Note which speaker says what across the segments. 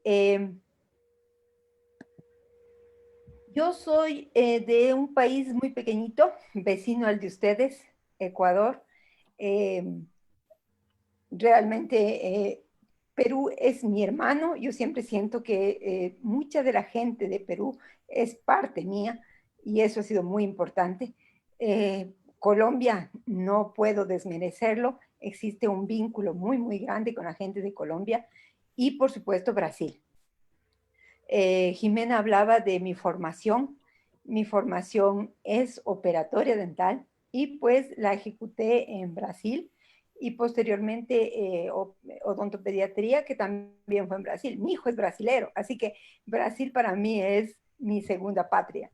Speaker 1: Eh, yo soy de un país muy pequeñito, vecino al de ustedes, Ecuador. Eh, realmente Perú es mi hermano. Yo siempre siento que mucha de la gente de Perú es parte mía y eso ha sido muy importante. Colombia, no puedo desmerecerlo. Existe un vínculo muy, muy grande con la gente de Colombia y por supuesto Brasil. Jimena hablaba de mi formación. Mi formación es operatoria dental y pues la ejecuté en Brasil y posteriormente odontopediatría, que también fue en Brasil. Mi hijo es brasilero, así que Brasil para mí es mi segunda patria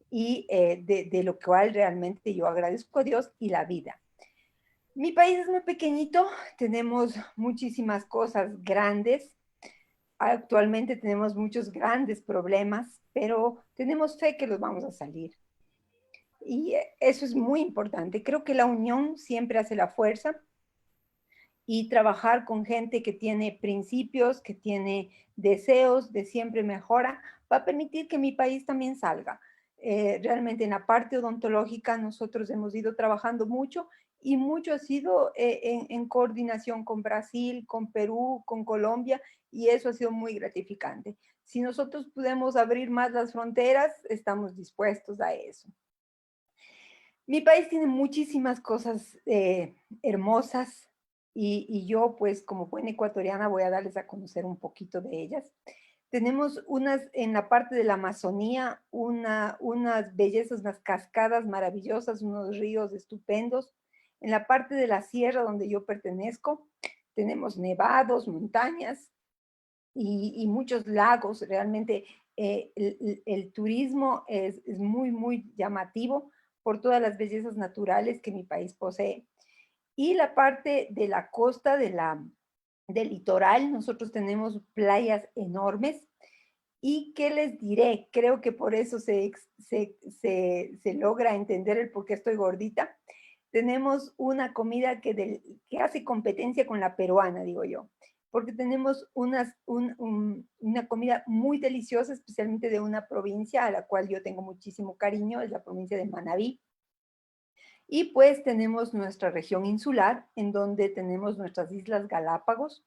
Speaker 1: y de lo cual realmente yo agradezco a Dios y la vida. Mi país es muy pequeñito, tenemos muchísimas cosas grandes. Actualmente tenemos muchos grandes problemas, pero tenemos fe que los vamos a salir. Y eso es muy importante. Creo que la unión siempre hace la fuerza y trabajar con gente que tiene principios, que tiene deseos de siempre mejora, va a permitir que mi país también salga. Realmente en la parte odontológica nosotros hemos ido trabajando mucho y mucho ha sido en coordinación con Brasil, con Perú, con Colombia, y eso ha sido muy gratificante. Si nosotros podemos abrir más las fronteras, estamos dispuestos a eso. Mi país tiene muchísimas cosas hermosas y yo, pues, como buena ecuatoriana, voy a darles a conocer un poquito de ellas. Tenemos unas, en la parte de la Amazonía, unas bellezas, unas cascadas maravillosas, unos ríos estupendos. En la parte de la sierra donde yo pertenezco, tenemos nevados, montañas y muchos lagos. Realmente el turismo es muy, muy llamativo por todas las bellezas naturales que mi país posee. Y la parte de la costa, del litoral, nosotros tenemos playas enormes. ¿Y qué les diré? Creo que por eso se logra entender el por qué estoy gordita. Tenemos una comida que hace competencia con la peruana, digo yo, porque tenemos una comida muy deliciosa, especialmente de una provincia a la cual yo tengo muchísimo cariño, es la provincia de Manabí. Y pues tenemos nuestra región insular, en donde tenemos nuestras Islas Galápagos,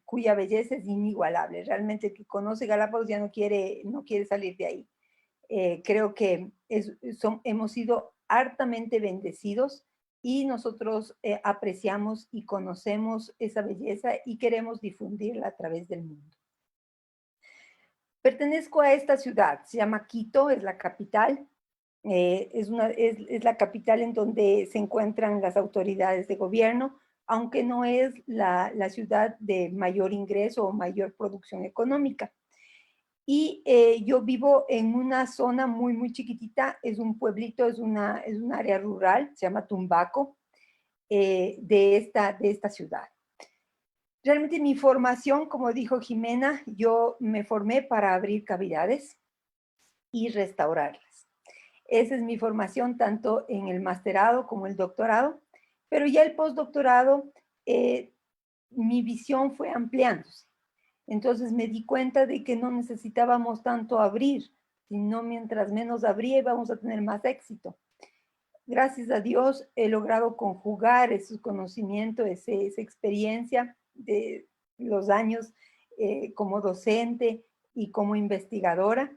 Speaker 1: cuya belleza es inigualable. Realmente el que conoce Galápagos ya no quiere salir de ahí. Creo que hemos sido hartamente bendecidos y nosotros apreciamos y conocemos esa belleza y queremos difundirla a través del mundo. Pertenezco a esta ciudad, se llama Quito, es la capital. Es la capital en donde se encuentran las autoridades de gobierno, aunque no es la ciudad de mayor ingreso o mayor producción económica. Y yo vivo en una zona muy, muy chiquitita, es un pueblito, es un área rural, se llama Tumbaco, de esta ciudad. Realmente mi formación, como dijo Jimena, yo me formé para abrir cavidades y restaurarlas. Esa es mi formación tanto en el masterado como el doctorado, pero ya el postdoctorado, eh, mi visión fue ampliándose. Entonces me di cuenta de que no necesitábamos tanto abrir, sino mientras menos abría íbamos a tener más éxito. Gracias a Dios he logrado conjugar ese conocimiento, esa experiencia de los años como docente y como investigadora,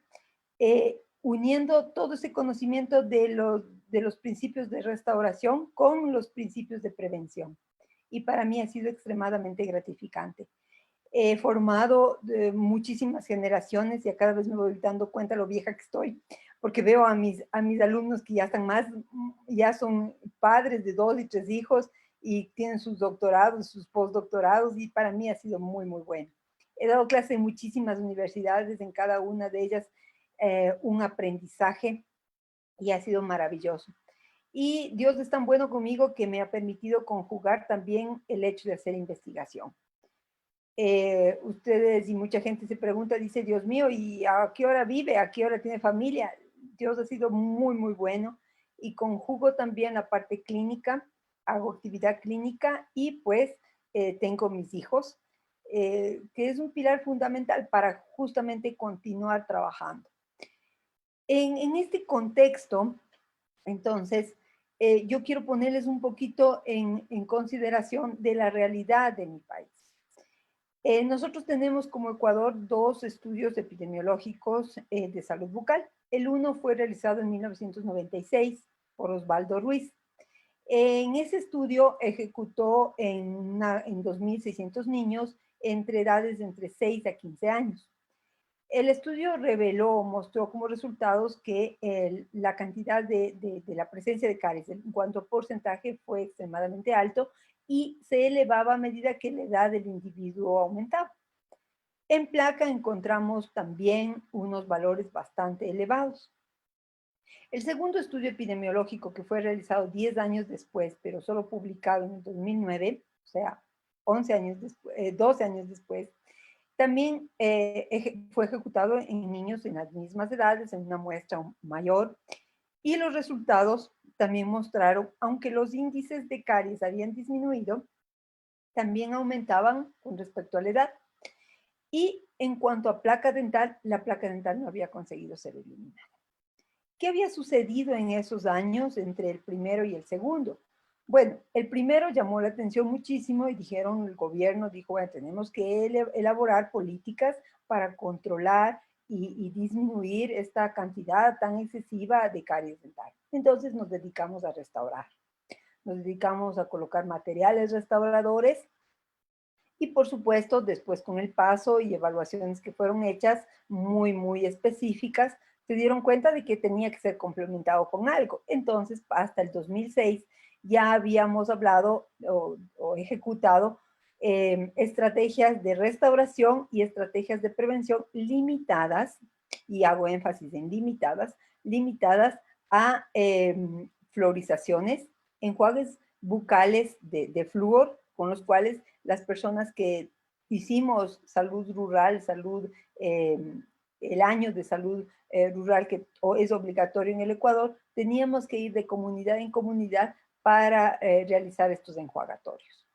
Speaker 1: uniendo todo ese conocimiento de los principios de restauración con los principios de prevención. Y para mí ha sido extremadamente gratificante. He formado muchísimas generaciones y a cada vez me voy dando cuenta lo vieja que estoy, porque veo a mis alumnos que ya están más, ya son padres de 2 y 3 hijos y tienen sus doctorados, sus postdoctorados, y para mí ha sido muy, muy bueno. He dado clase en muchísimas universidades, en cada una de ellas un aprendizaje, y ha sido maravilloso. Y Dios es tan bueno conmigo que me ha permitido conjugar también el hecho de hacer investigación. Ustedes y mucha gente se pregunta, dice, Dios mío, ¿y a qué hora vive? ¿A qué hora tiene familia? Dios ha sido muy, muy bueno y conjugo también la parte clínica, hago actividad clínica y pues tengo mis hijos. que es un pilar fundamental para justamente continuar trabajando. En este contexto, entonces, yo quiero ponerles un poquito en consideración de la realidad de mi país. Nosotros tenemos como Ecuador dos estudios epidemiológicos de salud bucal. El uno fue realizado en 1996 por Osvaldo Ruiz. En ese estudio ejecutó en 2.600 niños entre edades de entre 6 a 15 años. El estudio mostró como resultados que la cantidad de la presencia de caries en cuanto a porcentaje fue extremadamente alto y se elevaba a medida que la edad del individuo aumentaba. En placa encontramos también unos valores bastante elevados. El segundo estudio epidemiológico, que fue realizado 10 años después, pero solo publicado en el 2009, o sea, 11 años después, 12 años después, también fue ejecutado en niños en las mismas edades, en una muestra mayor, y los resultados también mostraron, aunque los índices de caries habían disminuido, también aumentaban con respecto a la edad. Y en cuanto a placa dental, la placa dental no había conseguido ser eliminada. ¿Qué había sucedido en esos años entre el primero y el segundo? Bueno, el primero llamó la atención muchísimo y dijeron, el gobierno dijo, bueno, tenemos que elaborar políticas para controlar y disminuir esta cantidad tan excesiva de caries dentales. Entonces nos dedicamos a restaurar. Nos dedicamos a colocar materiales restauradores y por supuesto, después con el paso y evaluaciones que fueron hechas muy específicas, se dieron cuenta de que tenía que ser complementado con algo. Entonces, hasta el 2006 ya habíamos hablado o ejecutado estrategias de restauración y estrategias de prevención limitadas, y hago énfasis en limitadas a fluorizaciones, enjuagues bucales de flúor, con los cuales las personas que hicimos salud rural, el año de salud rural que es obligatorio en el Ecuador, teníamos que ir de comunidad en comunidad para realizar estos enjuagatorios.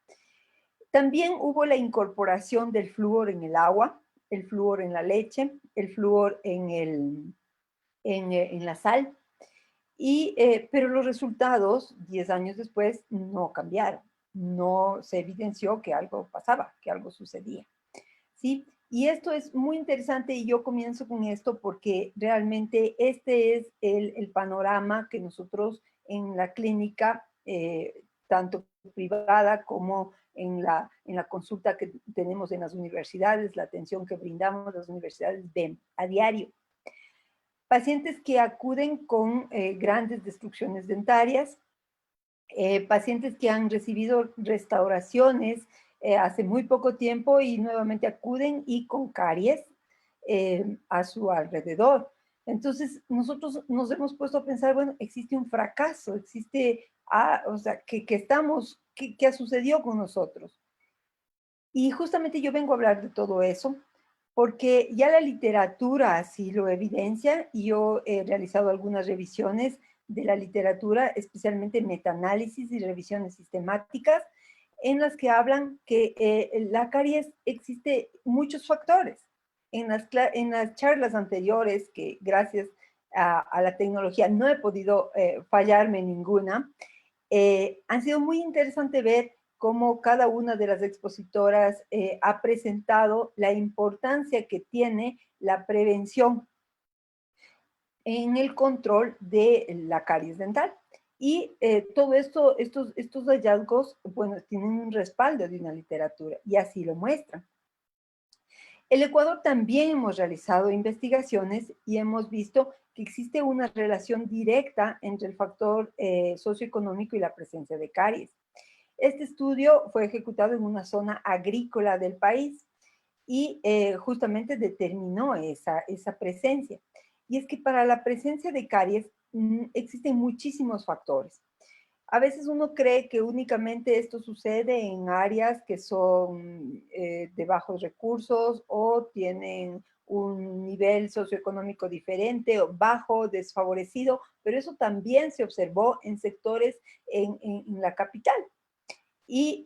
Speaker 1: También hubo la incorporación del flúor en el agua, el flúor en la leche, el flúor en la sal, pero los resultados, 10 años después, no cambiaron. No se evidenció que algo pasaba, que algo sucedía. ¿Sí? Y esto es muy interesante y yo comienzo con esto porque realmente este es el panorama que nosotros en la clínica, tanto privada como en la consulta que tenemos en las universidades, la atención que brindamos a las universidades, ven a diario. Pacientes que acuden con grandes destrucciones dentarias, pacientes que han recibido restauraciones hace muy poco tiempo y nuevamente acuden y con caries a su alrededor. Entonces, nosotros nos hemos puesto a pensar, bueno, existe un fracaso, o sea, ¿qué ha sucedido con nosotros? Y justamente yo vengo a hablar de todo eso, porque ya la literatura así lo evidencia, y yo he realizado algunas revisiones de la literatura, especialmente metaanálisis y revisiones sistemáticas, en las que hablan que la caries existe muchos factores. En las charlas anteriores, que gracias a la tecnología no he podido fallarme ninguna, han sido muy interesante ver cómo cada una de las expositoras ha presentado la importancia que tiene la prevención en el control de la caries dental. Y todo esto, estos hallazgos, bueno, tienen un respaldo de una literatura y así lo muestran. El Ecuador también hemos realizado investigaciones y hemos visto que existe una relación directa entre el factor socioeconómico y la presencia de caries. Este estudio fue ejecutado en una zona agrícola del país y justamente determinó esa presencia. Y es que para la presencia de caries existen muchísimos factores. A veces uno cree que únicamente esto sucede en áreas que son de bajos recursos o tienen un nivel socioeconómico diferente o bajo, desfavorecido, pero eso también se observó en sectores en la capital. Y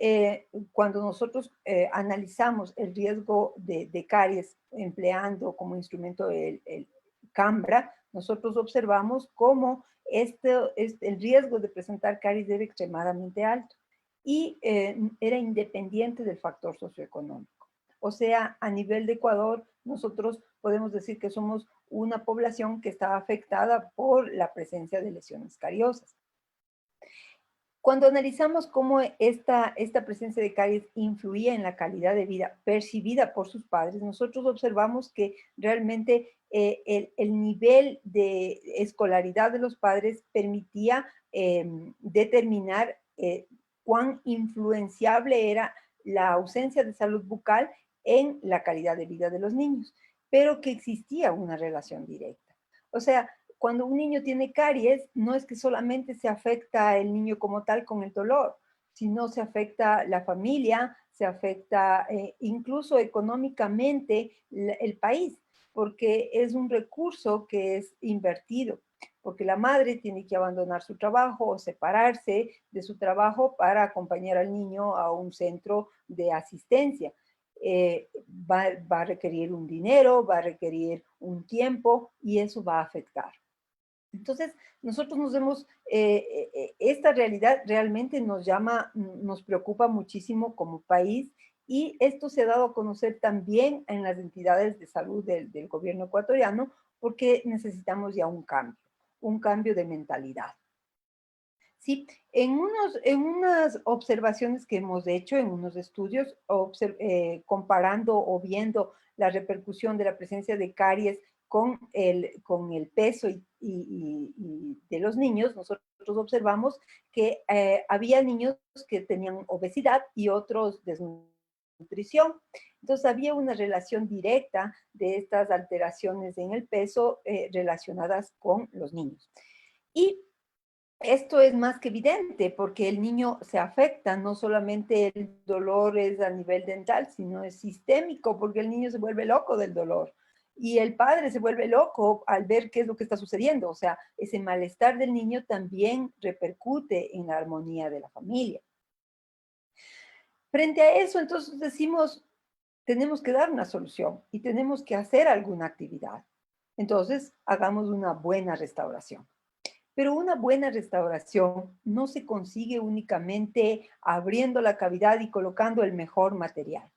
Speaker 1: cuando nosotros analizamos el riesgo de caries empleando como instrumento el Cambra, nosotros observamos cómo el riesgo de presentar caries era extremadamente alto y era independiente del factor socioeconómico. O sea, a nivel de Ecuador, nosotros podemos decir que somos una población que está afectada por la presencia de lesiones cariosas. Cuando analizamos cómo esta presencia de caries influía en la calidad de vida percibida por sus padres, nosotros observamos que realmente el nivel de escolaridad de los padres permitía determinar cuán influenciable era la ausencia de salud bucal en la calidad de vida de los niños, pero que existía una relación directa. O sea, cuando un niño tiene caries, no es que solamente se afecta el niño como tal con el dolor, sino se afecta la familia, se afecta incluso económicamente el país, porque es un recurso que es invertido, porque la madre tiene que abandonar su trabajo o separarse de su trabajo para acompañar al niño a un centro de asistencia. Va a requerir un dinero, va a requerir un tiempo y eso va a afectar. Entonces, nosotros nos vemos, esta realidad realmente nos preocupa muchísimo como país y esto se ha dado a conocer también en las entidades de salud del gobierno ecuatoriano porque necesitamos ya un cambio de mentalidad. Sí, en unas observaciones que hemos hecho, en unos estudios, comparando o viendo la repercusión de la presencia de caries con el peso y de los niños, nosotros observamos que había niños que tenían obesidad y otros desnutrición. Entonces había una relación directa de estas alteraciones en el peso relacionadas con los niños. Y esto es más que evidente porque el niño se afecta, no solamente el dolor es a nivel dental, sino es sistémico porque el niño se vuelve loco del dolor y el padre se vuelve loco al ver qué es lo que está sucediendo. O sea, ese malestar del niño también repercute en la armonía de la familia. Frente a eso, entonces decimos, tenemos que dar una solución y tenemos que hacer alguna actividad. Entonces, hagamos una buena restauración. Pero una buena restauración no se consigue únicamente abriendo la cavidad y colocando el mejor material.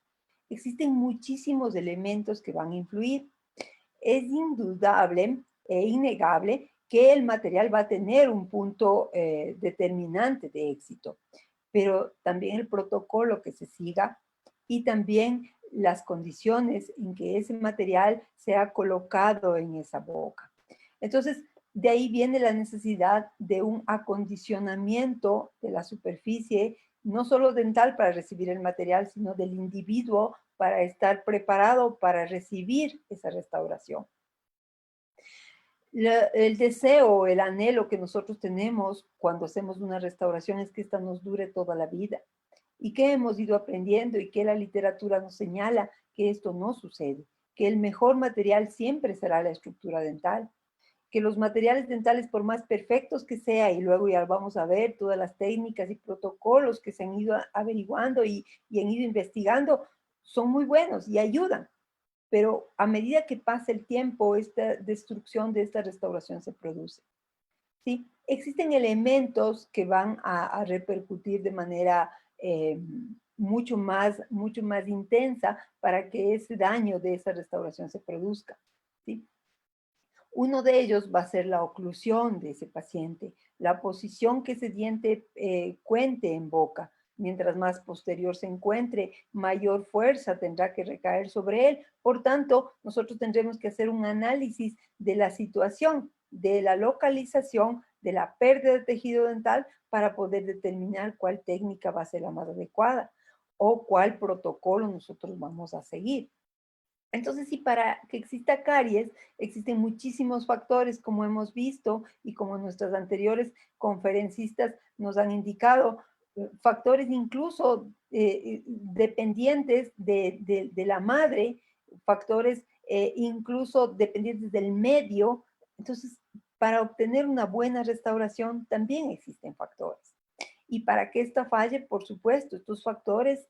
Speaker 1: Existen muchísimos elementos que van a influir. Es indudable e innegable que el material va a tener un punto determinante de éxito, pero también el protocolo que se siga y también las condiciones en que ese material sea colocado en esa boca. Entonces, de ahí viene la necesidad de un acondicionamiento de la superficie, no solo dental para recibir el material, sino del individuo para estar preparado para recibir esa restauración. El deseo, el anhelo que nosotros tenemos cuando hacemos una restauración es que esta nos dure toda la vida. ¿Y que hemos ido aprendiendo y que la literatura nos señala? Que esto no sucede, que el mejor material siempre será la estructura dental, que los materiales dentales, por más perfectos que sea, y luego ya vamos a ver todas las técnicas y protocolos que se han ido averiguando y han ido investigando, son muy buenos y ayudan. Pero a medida que pasa el tiempo, esta destrucción de esta restauración se produce. ¿Sí? Existen elementos que van a repercutir de manera mucho más intensa para que ese daño de esa restauración se produzca. ¿Sí? Uno de ellos va a ser la oclusión de ese paciente, la posición que ese diente cuente en boca. Mientras más posterior se encuentre, mayor fuerza tendrá que recaer sobre él. Por tanto, nosotros tendremos que hacer un análisis de la situación, de la localización, de la pérdida de tejido dental para poder determinar cuál técnica va a ser la más adecuada o cuál protocolo nosotros vamos a seguir. Entonces, sí, para que exista caries, existen muchísimos factores, como hemos visto y como nuestras anteriores conferencistas nos han indicado, factores incluso dependientes de la madre, factores incluso dependientes del medio. Entonces, para obtener una buena restauración también existen factores. Y para que esta falle, por supuesto, estos factores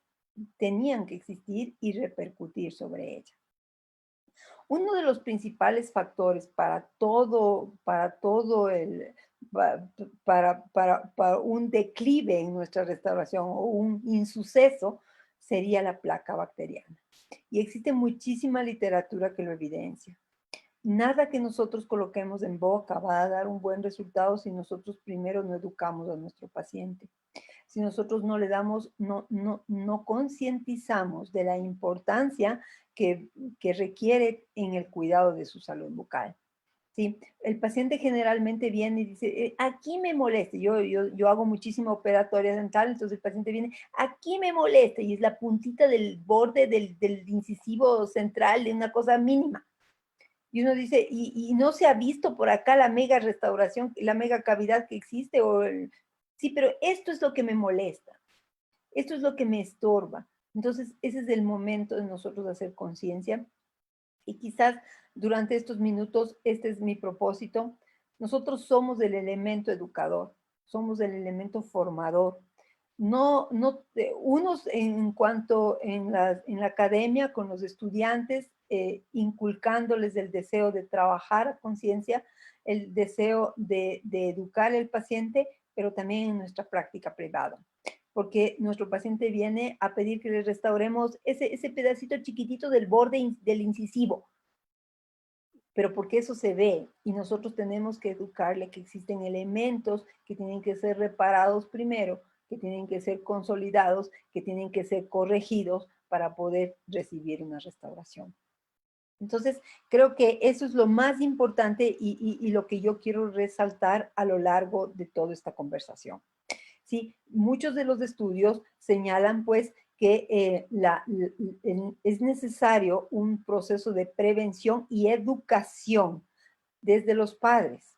Speaker 1: tenían que existir y repercutir sobre ella. Uno de los principales factores para todo para un declive en nuestra restauración o un insuceso sería la placa bacteriana. Y existe muchísima literatura que lo evidencia. Nada que nosotros coloquemos en boca va a dar un buen resultado si nosotros primero no educamos a nuestro paciente. Si nosotros no le damos, no concientizamos de la importancia que requiere en el cuidado de su salud bucal. ¿Sí? El paciente generalmente viene y dice, aquí me molesta. Yo hago muchísima operatoria dental, entonces el paciente viene, aquí me molesta, y es la puntita del borde del incisivo central de una cosa mínima. Y uno dice, y no se ha visto por acá la mega restauración, la mega cavidad que existe, sí, pero esto es lo que me molesta, esto es lo que me estorba. Entonces, ese es el momento de nosotros hacer conciencia. Y quizás durante estos minutos, este es mi propósito. Nosotros somos el elemento educador, somos el elemento formador. Unos en cuanto en la academia con los estudiantes, inculcándoles el deseo de trabajar a conciencia, el deseo de educar al paciente, pero también en nuestra práctica privada. Porque nuestro paciente viene a pedir que le restauremos ese pedacito chiquitito del borde del incisivo, pero porque eso se ve y nosotros tenemos que educarle que existen elementos que tienen que ser reparados primero, que tienen que ser consolidados, que tienen que ser corregidos para poder recibir una restauración. Entonces, creo que eso es lo más importante y lo que yo quiero resaltar a lo largo de toda esta conversación. ¿Sí? Muchos de los estudios señalan pues que es necesario un proceso de prevención y educación desde los padres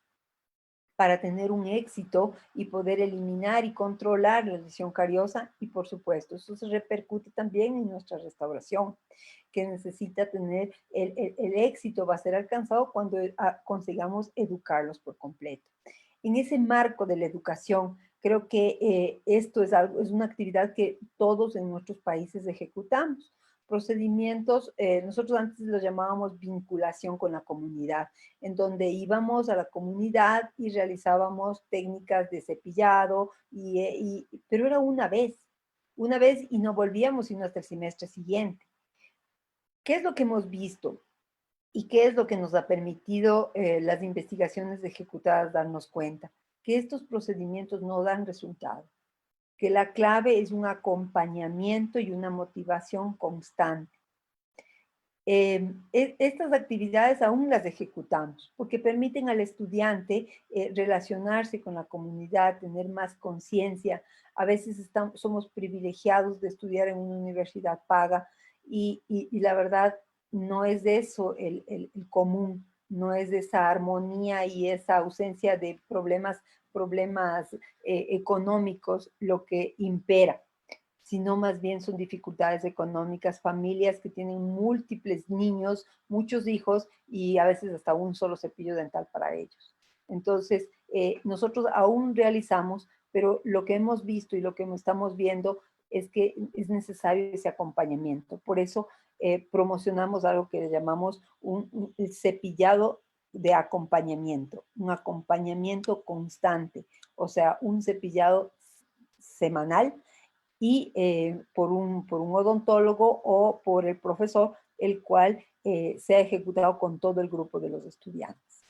Speaker 1: para tener un éxito y poder eliminar y controlar la lesión cariosa, y por supuesto eso se repercute también en nuestra restauración, que necesita tener el éxito va a ser alcanzado cuando consigamos educarlos por completo. En ese marco de la educación, creo que esto es una actividad que todos en nuestros países ejecutamos. Procedimientos, nosotros antes los llamábamos vinculación con la comunidad, en donde íbamos a la comunidad y realizábamos técnicas de cepillado, pero era una vez y no volvíamos sino hasta el semestre siguiente. ¿Qué es lo que hemos visto? ¿Y qué es lo que nos ha permitido las investigaciones ejecutadas darnos cuenta? Que estos procedimientos no dan resultado, que la clave es un acompañamiento y una motivación constante. Estas actividades aún las ejecutamos porque permiten al estudiante relacionarse con la comunidad, tener más conciencia. A veces somos privilegiados de estudiar en una universidad paga y la verdad no es de eso el común, no es de esa armonía y esa ausencia de problemas económicos lo que impera, sino más bien son dificultades económicas, familias que tienen múltiples niños, muchos hijos y a veces hasta un solo cepillo dental para ellos. Entonces, nosotros aún realizamos, pero lo que hemos visto y lo que estamos viendo es que es necesario ese acompañamiento. Por eso promocionamos algo que le llamamos el cepillado de acompañamiento, un acompañamiento constante, o sea, un cepillado semanal y por un odontólogo o por el profesor, el cual se ha ejecutado con todo el grupo de los estudiantes.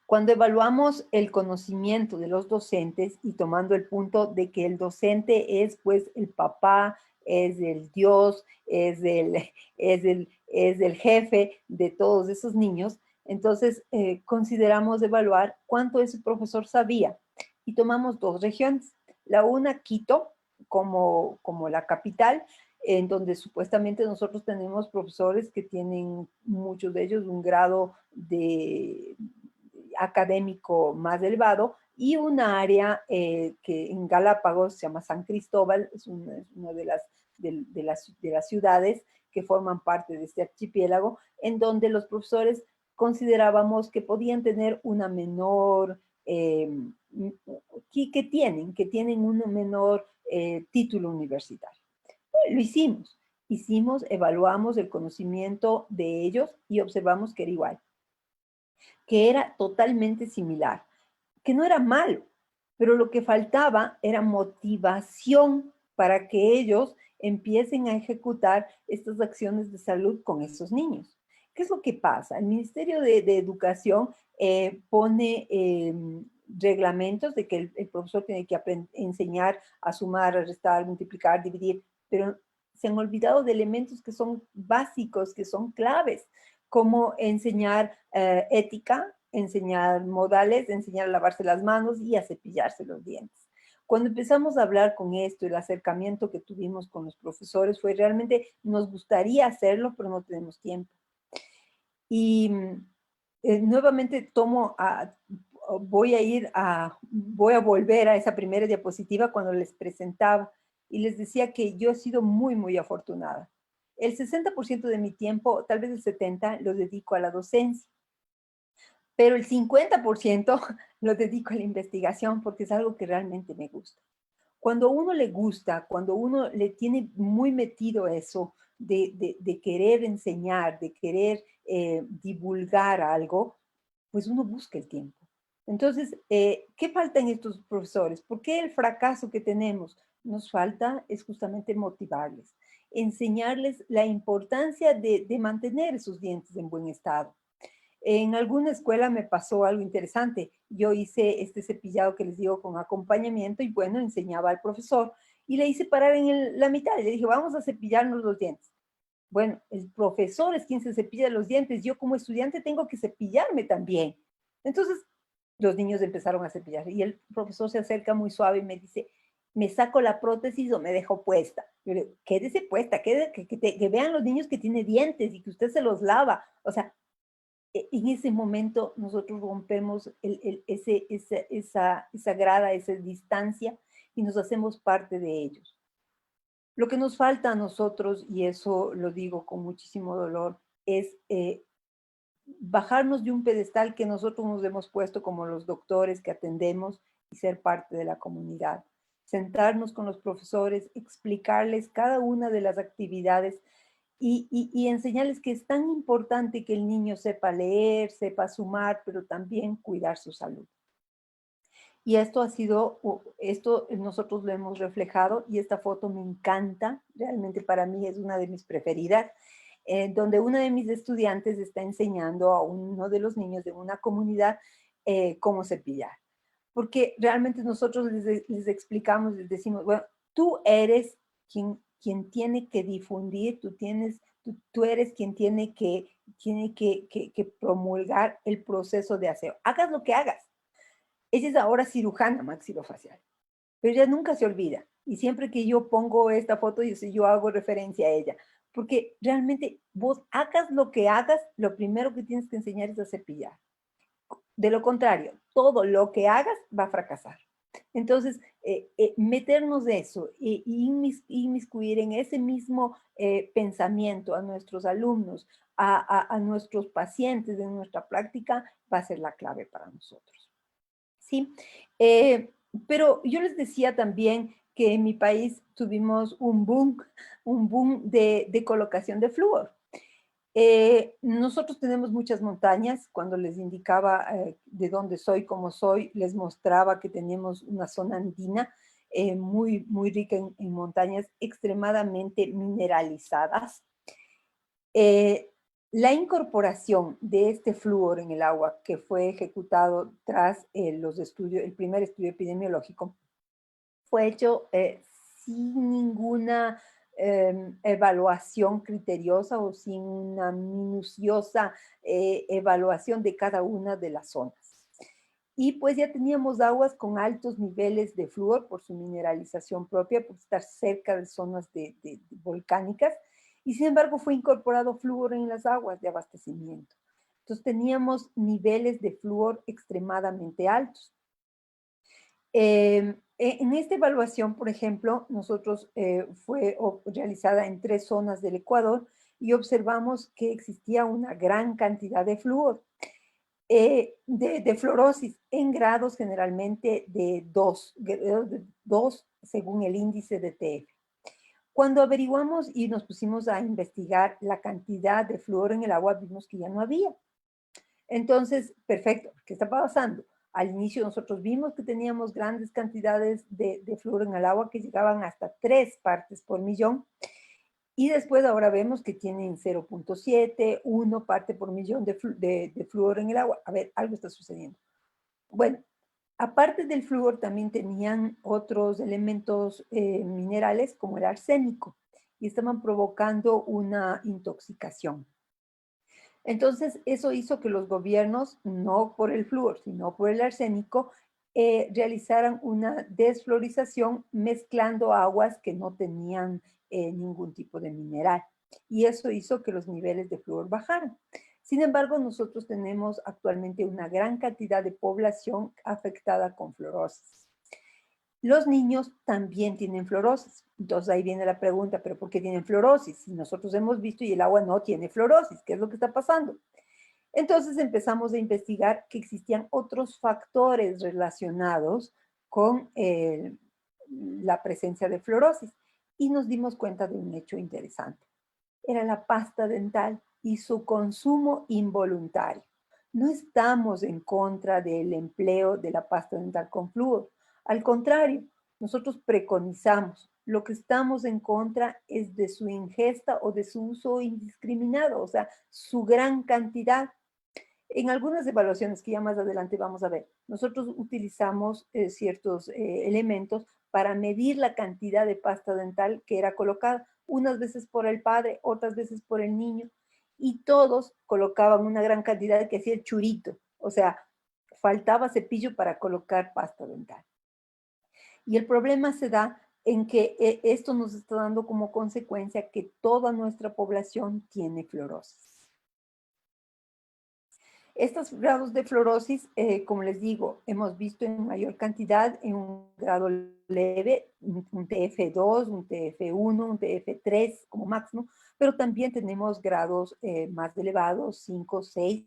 Speaker 1: Cuando evaluamos el conocimiento de los docentes y tomando el punto de que el docente es pues el papá, es el Dios, es el jefe de todos esos niños, entonces consideramos evaluar cuánto ese profesor sabía y tomamos dos regiones. La una, Quito, como la capital, en donde supuestamente nosotros tenemos profesores que tienen, muchos de ellos, un grado académico más elevado, y una área que en Galápagos se llama San Cristóbal, es una de las ciudades que forman parte de este archipiélago, en donde los profesores considerábamos que podían tener una menor que tienen un menor título universitario. Lo hicimos, evaluamos el conocimiento de ellos y observamos que era igual, que era totalmente similar, que no era malo, pero lo que faltaba era motivación para que ellos empiecen a ejecutar estas acciones de salud con esos niños. ¿Qué es lo que pasa? El Ministerio de Educación pone reglamentos de que el profesor tiene que enseñar a sumar, a restar, multiplicar, dividir, pero se han olvidado de elementos que son básicos, que son claves, como enseñar ética, enseñar modales, enseñar a lavarse las manos y a cepillarse los dientes. Cuando empezamos a hablar con esto, el acercamiento que tuvimos con los profesores fue realmente, nos gustaría hacerlo, pero no tenemos tiempo. Y nuevamente voy a volver a esa primera diapositiva cuando les presentaba y les decía que yo he sido muy, muy afortunada. El 60% de mi tiempo, tal vez el 70%, lo dedico a la docencia, pero el 50% lo dedico a la investigación porque es algo que realmente me gusta. Cuando a uno le gusta, cuando uno le tiene muy metido eso de querer enseñar, de querer divulgar algo, pues uno busca el tiempo. Entonces, ¿qué falta en estos profesores? ¿Por qué el fracaso que tenemos? Nos falta es justamente motivarles, enseñarles la importancia de mantener esos dientes en buen estado. En alguna escuela me pasó algo interesante. Yo hice este cepillado que les digo con acompañamiento y bueno, enseñaba al profesor y le hice parar en la mitad y le dije, vamos a cepillarnos los dientes. Bueno, el profesor es quien se cepilla los dientes. Yo como estudiante tengo que cepillarme también. Entonces, los niños empezaron a cepillar y el profesor se acerca muy suave y me dice, ¿me saco la prótesis o me dejo puesta? Yo le digo, quédese puesta, que vean los niños que tiene dientes y que usted se los lava. O sea, en ese momento nosotros rompemos esa grada, esa distancia y nos hacemos parte de ellos. Lo que nos falta a nosotros, y eso lo digo con muchísimo dolor, es bajarnos de un pedestal que nosotros nos hemos puesto como los doctores que atendemos y ser parte de la comunidad. Sentarnos con los profesores, explicarles cada una de las actividades y enseñarles que es tan importante que el niño sepa leer, sepa sumar, pero también cuidar su salud. Y esto nosotros lo hemos reflejado y esta foto me encanta, realmente para mí es una de mis preferidas, donde una de mis estudiantes está enseñando a uno de los niños de una comunidad cómo cepillar. Porque realmente nosotros les explicamos, les decimos, bueno, tú eres quien tiene que difundir, tú eres quien tiene que promulgar el proceso de aseo. Hagas lo que hagas. Ella es ahora cirujana maxilofacial, pero ella nunca se olvida. Y siempre que yo pongo esta foto, yo hago referencia a ella. Porque realmente vos hagas lo que hagas, lo primero que tienes que enseñar es a cepillar. De lo contrario, todo lo que hagas va a fracasar. Entonces, meternos de eso y inmiscuir en ese mismo pensamiento a nuestros alumnos, a nuestros pacientes de nuestra práctica, va a ser la clave para nosotros. ¿Sí? Pero yo les decía también que en mi país tuvimos un boom de colocación de flúor. Nosotros tenemos muchas montañas. Cuando les indicaba de dónde soy, cómo soy, les mostraba que tenemos una zona andina muy, muy rica en montañas extremadamente mineralizadas. La incorporación de este flúor en el agua que fue ejecutado tras el primer estudio epidemiológico fue hecho sin ninguna evaluación criteriosa o sin una minuciosa evaluación de cada una de las zonas. Y pues ya teníamos aguas con altos niveles de flúor por su mineralización propia, por estar cerca de zonas volcánicas, y sin embargo fue incorporado flúor en las aguas de abastecimiento. Entonces teníamos niveles de flúor extremadamente altos. En esta evaluación, por ejemplo, nosotros fue realizada en 3 zonas del Ecuador y observamos que existía una gran cantidad de flúor. de fluorosis en grados generalmente de 2 según el índice de TF. Cuando averiguamos y nos pusimos a investigar la cantidad de flúor en el agua, vimos que ya no había. Entonces, perfecto, ¿qué está pasando? Al inicio nosotros vimos que teníamos grandes cantidades de flúor en el agua que llegaban hasta 3 partes por millón. Y después ahora vemos que tienen 0.7, 1 parte por millón de flúor en el agua. A ver, algo está sucediendo. Bueno, aparte del flúor también tenían otros elementos minerales como el arsénico y estaban provocando una intoxicación. Entonces, eso hizo que los gobiernos, no por el flúor, sino por el arsénico, realizaran una desfluorización mezclando aguas que no tenían ningún tipo de mineral. Y eso hizo que los niveles de flúor bajaran. Sin embargo, nosotros tenemos actualmente una gran cantidad de población afectada con fluorosis. Los niños también tienen fluorosis. Entonces ahí viene la pregunta, ¿pero por qué tienen fluorosis? Si nosotros hemos visto y el agua no tiene fluorosis, ¿qué es lo que está pasando? Entonces empezamos a investigar que existían otros factores relacionados con la presencia de fluorosis y nos dimos cuenta de un hecho interesante. Era la pasta dental y su consumo involuntario. No estamos en contra del empleo de la pasta dental con flúor. Al contrario, nosotros preconizamos. Lo que estamos en contra es de su ingesta o de su uso indiscriminado, o sea, su gran cantidad. En algunas evaluaciones que ya más adelante vamos a ver, nosotros utilizamos ciertos elementos para medir la cantidad de pasta dental que era colocada, unas veces por el padre, otras veces por el niño, y todos colocaban una gran cantidad que hacía el churito, o sea, faltaba cepillo para colocar pasta dental. Y el problema se da en que esto nos está dando como consecuencia que toda nuestra población tiene fluorosis. Estos grados de fluorosis, como les digo, hemos visto en mayor cantidad en un grado leve, un TF2, un TF1, un TF3 como máximo, pero también tenemos grados más elevados, 5, 6,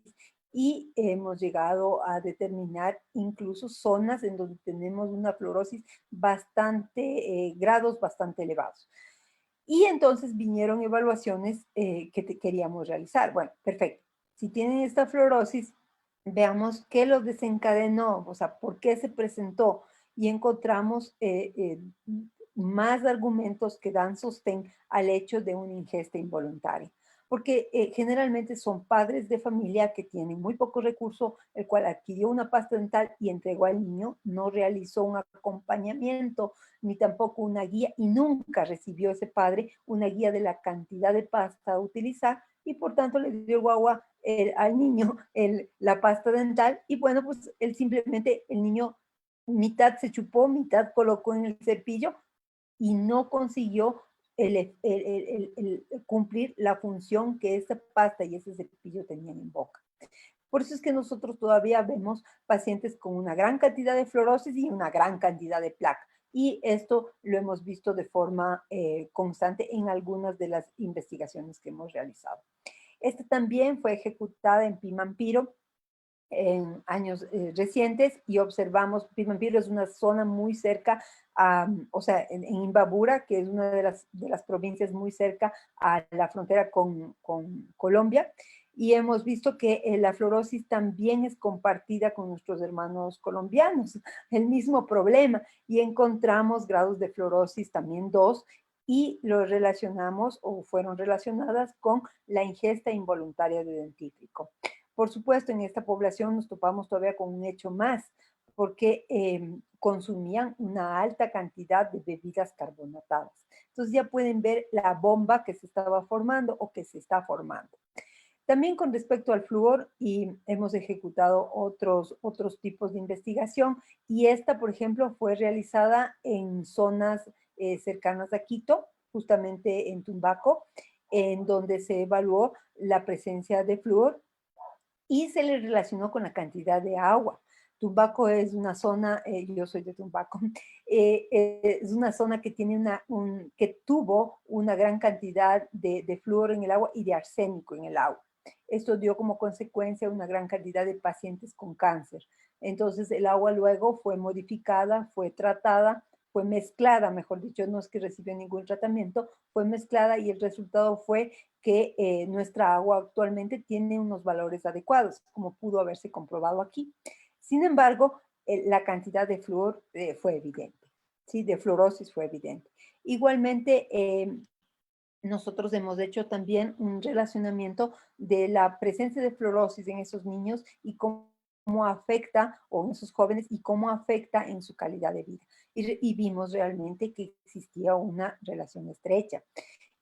Speaker 1: y hemos llegado a determinar incluso zonas en donde tenemos una fluorosis bastante, grados bastante elevados. Y entonces vinieron evaluaciones que queríamos realizar. Bueno, perfecto. Si tienen esta fluorosis, veamos qué los desencadenó, o sea, por qué se presentó. Y encontramos más argumentos que dan sostén al hecho de una ingesta involuntaria. Porque generalmente son padres de familia que tienen muy poco recurso, el cual adquirió una pasta dental y entregó al niño, no realizó un acompañamiento ni tampoco una guía, y nunca recibió ese padre una guía de la cantidad de pasta a utilizar, y por tanto le dio guagua al niño la pasta dental, y bueno, pues él simplemente, el niño mitad se chupó, mitad colocó en el cepillo, y no consiguió cumplir la función que esa pasta y ese cepillo tenían en boca. Por eso es que nosotros todavía vemos pacientes con una gran cantidad de fluorosis y una gran cantidad de placa. Y esto lo hemos visto de forma constante en algunas de las investigaciones que hemos realizado. Esta también fue ejecutada en Pimampiro en años recientes y observamos, Pimampiro es una zona muy cerca, o sea, en Imbabura, que es una de las provincias muy cerca a la frontera con Colombia, y hemos visto que la fluorosis también es compartida con nuestros hermanos colombianos, el mismo problema, y encontramos grados de fluorosis también 2, y lo relacionamos o fueron relacionadas con la ingesta involuntaria de dentífrico. Por supuesto, en esta población nos topamos todavía con un hecho más, porque consumían una alta cantidad de bebidas carbonatadas. Entonces ya pueden ver la bomba que se estaba formando o que se está formando. También con respecto al flúor, y hemos ejecutado otros tipos de investigación, y esta, por ejemplo, fue realizada en zonas cercanas a Quito, justamente en Tumbaco, en donde se evaluó la presencia de flúor y se le relacionó con la cantidad de agua. Tumbaco es una zona, yo soy de Tumbaco, es una zona que, que tuvo una gran cantidad de flúor en el agua y de arsénico en el agua. Esto dio como consecuencia una gran cantidad de pacientes con cáncer. Entonces el agua luego fue modificada, fue tratada, fue mezclada, mejor dicho, no es que recibió ningún tratamiento, fue mezclada y el resultado fue que nuestra agua actualmente tiene unos valores adecuados, como pudo haberse comprobado aquí. Sin embargo, la cantidad de flúor fue evidente, ¿sí? De fluorosis fue evidente. Igualmente, nosotros hemos hecho también un relacionamiento de la presencia de fluorosis en esos niños y cómo afecta, o en esos jóvenes, y cómo afecta en su calidad de vida. Y vimos realmente que existía una relación estrecha.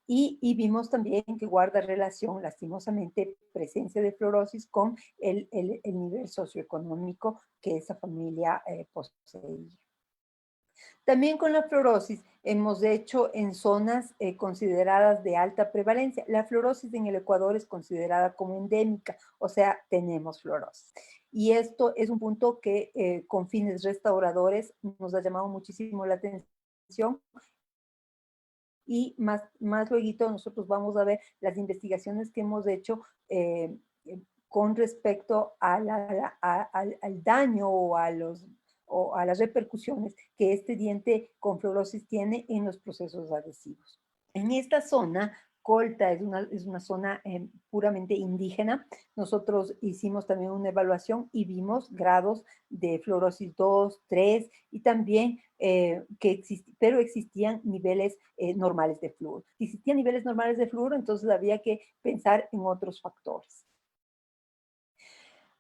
Speaker 1: Y vimos también que guarda relación, lastimosamente, presencia de fluorosis con el nivel socioeconómico que esa familia poseía. También con la fluorosis hemos hecho en zonas consideradas de alta prevalencia. La fluorosis en el Ecuador es considerada como endémica, o sea, tenemos fluorosis. Y esto es un punto que con fines restauradores nos ha llamado muchísimo la atención y más luego nosotros vamos a ver las investigaciones que hemos hecho con respecto a al daño o a las repercusiones que este diente con fluorosis tiene en los procesos adhesivos. En esta zona, Colta es una zona puramente indígena. Nosotros hicimos también una evaluación y vimos grados de fluorosis 2, 3 y también pero existían niveles normales de flúor. Si existían niveles normales de flúor, entonces había que pensar en otros factores.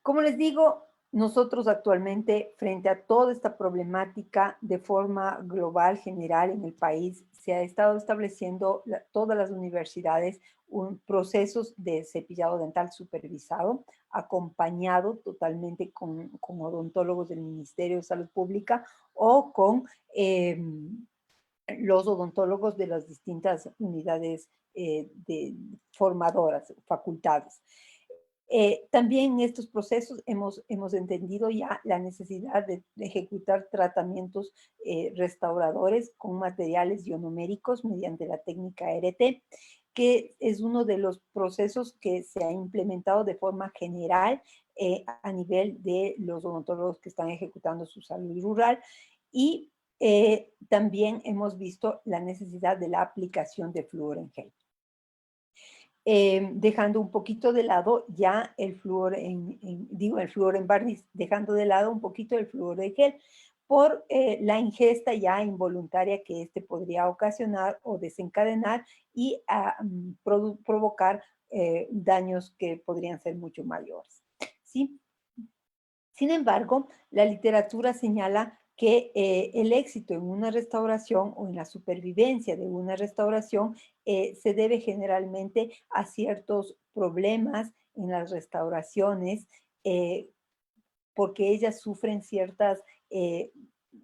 Speaker 1: Como les digo, nosotros actualmente, frente a toda esta problemática de forma global, general en el país, se ha estado estableciendo todas las universidades procesos de cepillado dental supervisado, acompañado totalmente con odontólogos del Ministerio de Salud Pública o con los odontólogos de las distintas unidades formadoras, facultades. También en estos procesos hemos entendido ya la necesidad de ejecutar tratamientos restauradores con materiales ionoméricos mediante la técnica ERT, que es uno de los procesos que se ha implementado de forma general a nivel de los odontólogos que están ejecutando su salud rural y también hemos visto la necesidad de la aplicación de flúor en gel. Dejando un poquito de lado ya el flúor el flúor en barniz, dejando de lado un poquito el flúor de gel por la ingesta ya involuntaria que este podría ocasionar o desencadenar y provocar daños que podrían ser mucho mayores, ¿sí? Sin embargo, la literatura señala que el éxito en una restauración o en la supervivencia de una restauración se debe generalmente a ciertos problemas en las restauraciones porque ellas sufren ciertas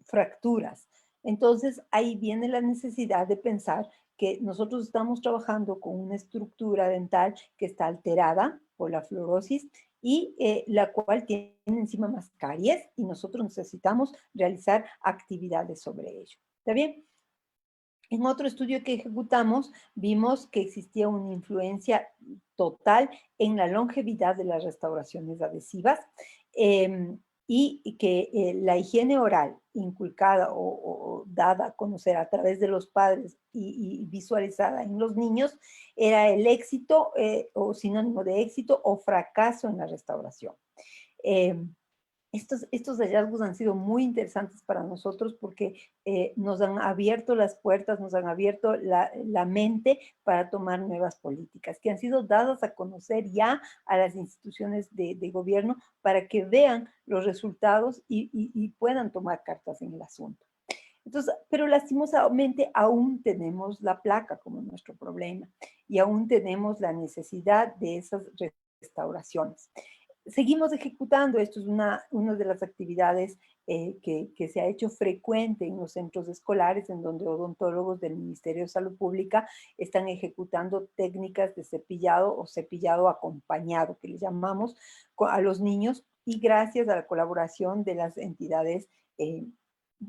Speaker 1: fracturas. Entonces, ahí viene la necesidad de pensar que nosotros estamos trabajando con una estructura dental que está alterada por la fluorosis y la cual tiene encima más caries y nosotros necesitamos realizar actividades sobre ello. ¿Está bien? En otro estudio que ejecutamos, vimos que existía una influencia total en la longevidad de las restauraciones adhesivas y que la higiene oral inculcada o dada a conocer a través de los padres y visualizada en los niños era el éxito o sinónimo de éxito o fracaso en la restauración. Estos hallazgos han sido muy interesantes para nosotros porque nos han abierto las puertas, nos han abierto la mente para tomar nuevas políticas que han sido dadas a conocer ya a las instituciones de gobierno para que vean los resultados y puedan tomar cartas en el asunto. Entonces, pero lastimosamente aún tenemos la placa como nuestro problema y aún tenemos la necesidad de esas restauraciones. Seguimos ejecutando, esto es una de las actividades que se ha hecho frecuente en los centros escolares, en donde odontólogos del Ministerio de Salud Pública están ejecutando técnicas de cepillado o cepillado acompañado, que le llamamos a los niños, y gracias a la colaboración de las entidades,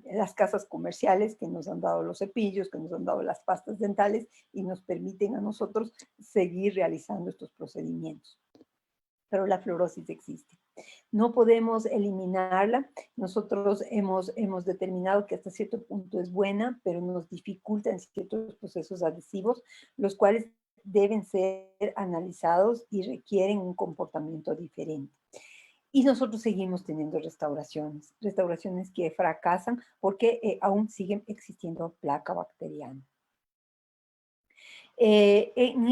Speaker 1: las casas comerciales que nos han dado los cepillos, que nos han dado las pastas dentales y nos permiten a nosotros seguir realizando estos procedimientos. pero la fluorosis existe. No podemos eliminarla. Nosotros hemos determinado que hasta cierto punto es buena, pero nos dificulta en ciertos procesos adhesivos, los cuales deben ser analizados y requieren un comportamiento diferente. Y nosotros seguimos teniendo restauraciones que fracasan porque aún siguen existiendo placa bacteriana. En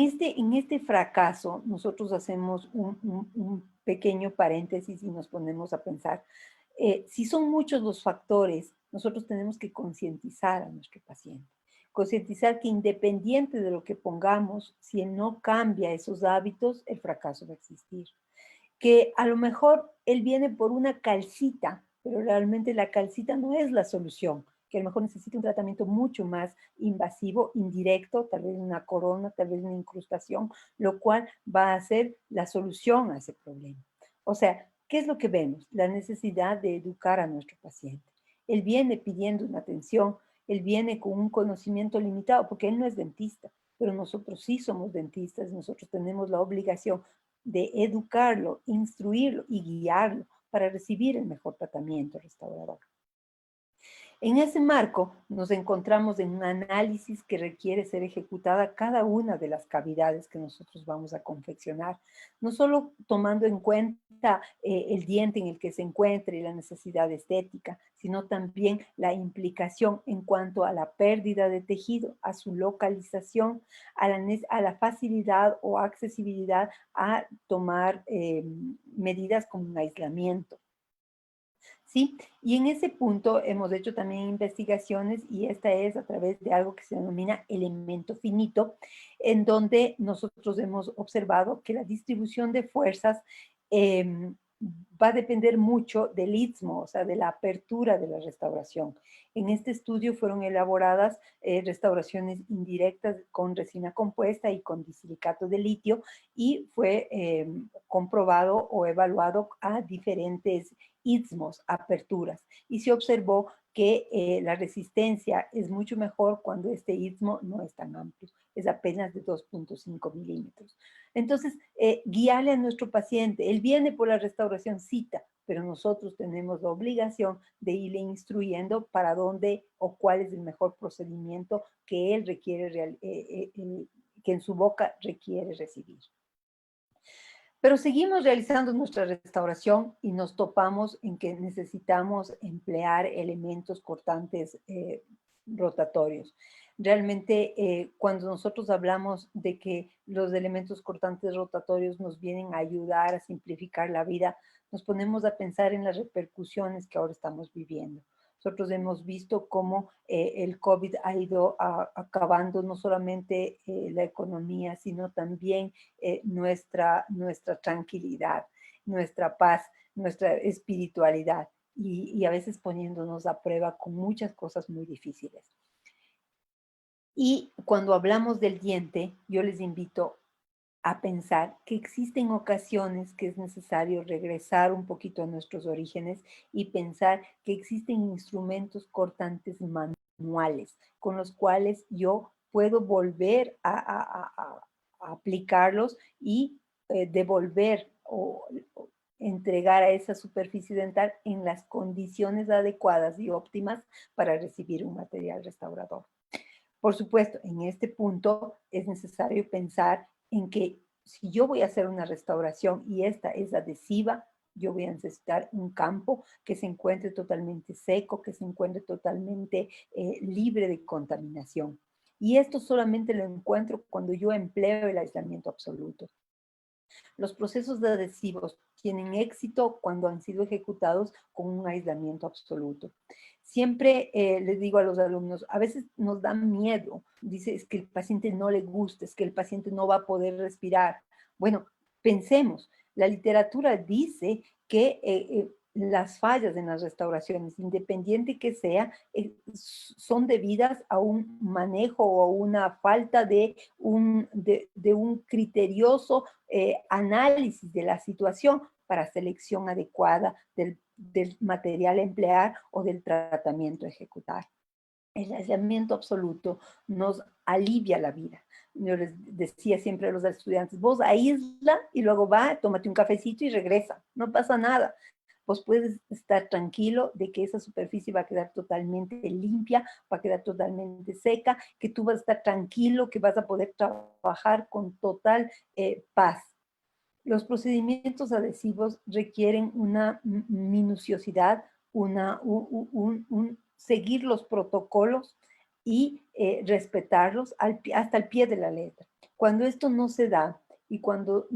Speaker 1: este fracaso, nosotros hacemos un pequeño paréntesis y nos ponemos a pensar, si son muchos los factores, nosotros tenemos que concientizar a nuestro paciente. Concientizar que independiente de lo que pongamos, si él no cambia esos hábitos, el fracaso va a existir. Que a lo mejor él viene por una calcita, pero realmente la calcita no es la solución, que a lo mejor necesita un tratamiento mucho más invasivo, indirecto, tal vez una corona, tal vez una incrustación, lo cual va a ser la solución a ese problema. O sea, ¿qué es lo que vemos? La necesidad de educar a nuestro paciente. Él viene pidiendo una atención, él viene con un conocimiento limitado, porque él no es dentista, pero nosotros sí somos dentistas, nosotros tenemos la obligación de educarlo, instruirlo y guiarlo para recibir el mejor tratamiento restaurador. En ese marco nos encontramos en un análisis que requiere ser ejecutada cada una de las cavidades que nosotros vamos a confeccionar, no solo tomando en cuenta el diente en el que se encuentre y la necesidad estética, sino también la implicación en cuanto a la pérdida de tejido, a su localización, a la facilidad o accesibilidad a tomar medidas como un aislamiento. ¿Sí? Y en ese punto hemos hecho también investigaciones y esta es a través de algo que se denomina elemento finito, en donde nosotros hemos observado que la distribución de fuerzas va a depender mucho del istmo, o sea, de la apertura de la restauración. En este estudio fueron elaboradas restauraciones indirectas con resina compuesta y con disilicato de litio y fue comprobado o evaluado a diferentes istmos, aperturas, y se observó que la resistencia es mucho mejor cuando este istmo no es tan amplio, es apenas de 2.5 milímetros. Entonces, guiarle a nuestro paciente, él viene por la restauración cita, pero nosotros tenemos la obligación de irle instruyendo para dónde o cuál es el mejor procedimiento que él requiere, que en su boca requiere recibir. Pero seguimos realizando nuestra restauración y nos topamos en que necesitamos emplear elementos cortantes rotatorios. Realmente, cuando nosotros hablamos de que los elementos cortantes rotatorios nos vienen a ayudar a simplificar la vida, nos ponemos a pensar en las repercusiones que ahora estamos viviendo. Nosotros hemos visto cómo el COVID ha ido acabando no solamente la economía, sino también nuestra tranquilidad, nuestra paz, nuestra espiritualidad y a veces poniéndonos a prueba con muchas cosas muy difíciles. Y cuando hablamos del diente, yo les invito a pensar que existen ocasiones que es necesario regresar un poquito a nuestros orígenes y pensar que existen instrumentos cortantes manuales con los cuales yo puedo volver a aplicarlos y devolver o entregar a esa superficie dental en las condiciones adecuadas y óptimas para recibir un material restaurador. Por supuesto, en este punto es necesario pensar en que si yo voy a hacer una restauración y esta es adhesiva, yo voy a necesitar un campo que se encuentre totalmente seco, que se encuentre totalmente libre de contaminación. Y esto solamente lo encuentro cuando yo empleo el aislamiento absoluto. Los procesos de adhesivos tienen éxito cuando han sido ejecutados con un aislamiento absoluto. Siempre les digo a los alumnos, a veces nos da miedo, dice, es que el paciente no le gusta, es que el paciente no va a poder respirar. Bueno, pensemos, la literatura dice que las fallas en las restauraciones, independiente que sea, son debidas a un manejo o una falta de un criterioso análisis de la situación para selección adecuada del material a emplear o del tratamiento a ejecutar. El aislamiento absoluto nos alivia la vida. Yo les decía siempre a los estudiantes, vos aísla y luego va, tómate un cafecito y regresa, no pasa nada. Vos puedes estar tranquilo de que esa superficie va a quedar totalmente limpia, va a quedar totalmente seca, que tú vas a estar tranquilo, que vas a poder trabajar con total paz. Los procedimientos adhesivos requieren una minuciosidad, seguir los protocolos y respetarlos hasta el pie de la letra. Cuando esto no se da y cuando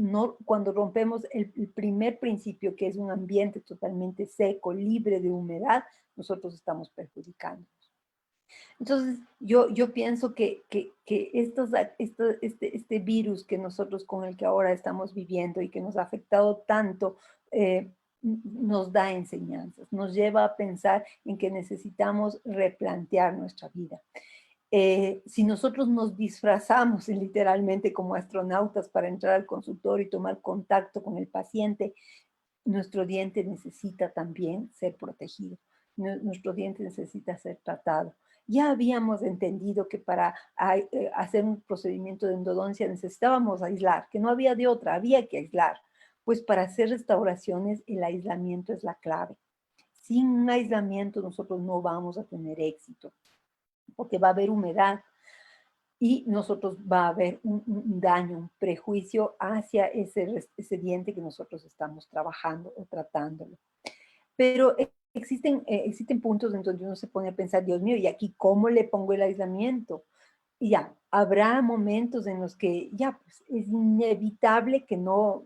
Speaker 1: rompemos el primer principio, que es un ambiente totalmente seco, libre de humedad, nosotros estamos perjudicando. Entonces, yo pienso que este virus que nosotros con el que ahora estamos viviendo y que nos ha afectado tanto, nos da enseñanzas, nos lleva a pensar en que necesitamos replantear nuestra vida. Si nosotros nos disfrazamos literalmente como astronautas para entrar al consultorio y tomar contacto con el paciente, nuestro diente necesita también ser protegido. Nuestro diente necesita ser tratado. Ya habíamos entendido que para hacer un procedimiento de endodoncia necesitábamos aislar, que no había de otra, había que aislar. Pues para hacer restauraciones el aislamiento es la clave. Sin un aislamiento nosotros no vamos a tener éxito, porque va a haber humedad, y nosotros va a haber un daño, un prejuicio hacia ese diente que nosotros estamos trabajando o tratándolo. Pero existen puntos en donde uno se pone a pensar, Dios mío, ¿y aquí cómo le pongo el aislamiento? Y ya, habrá momentos en los que ya, pues es inevitable que no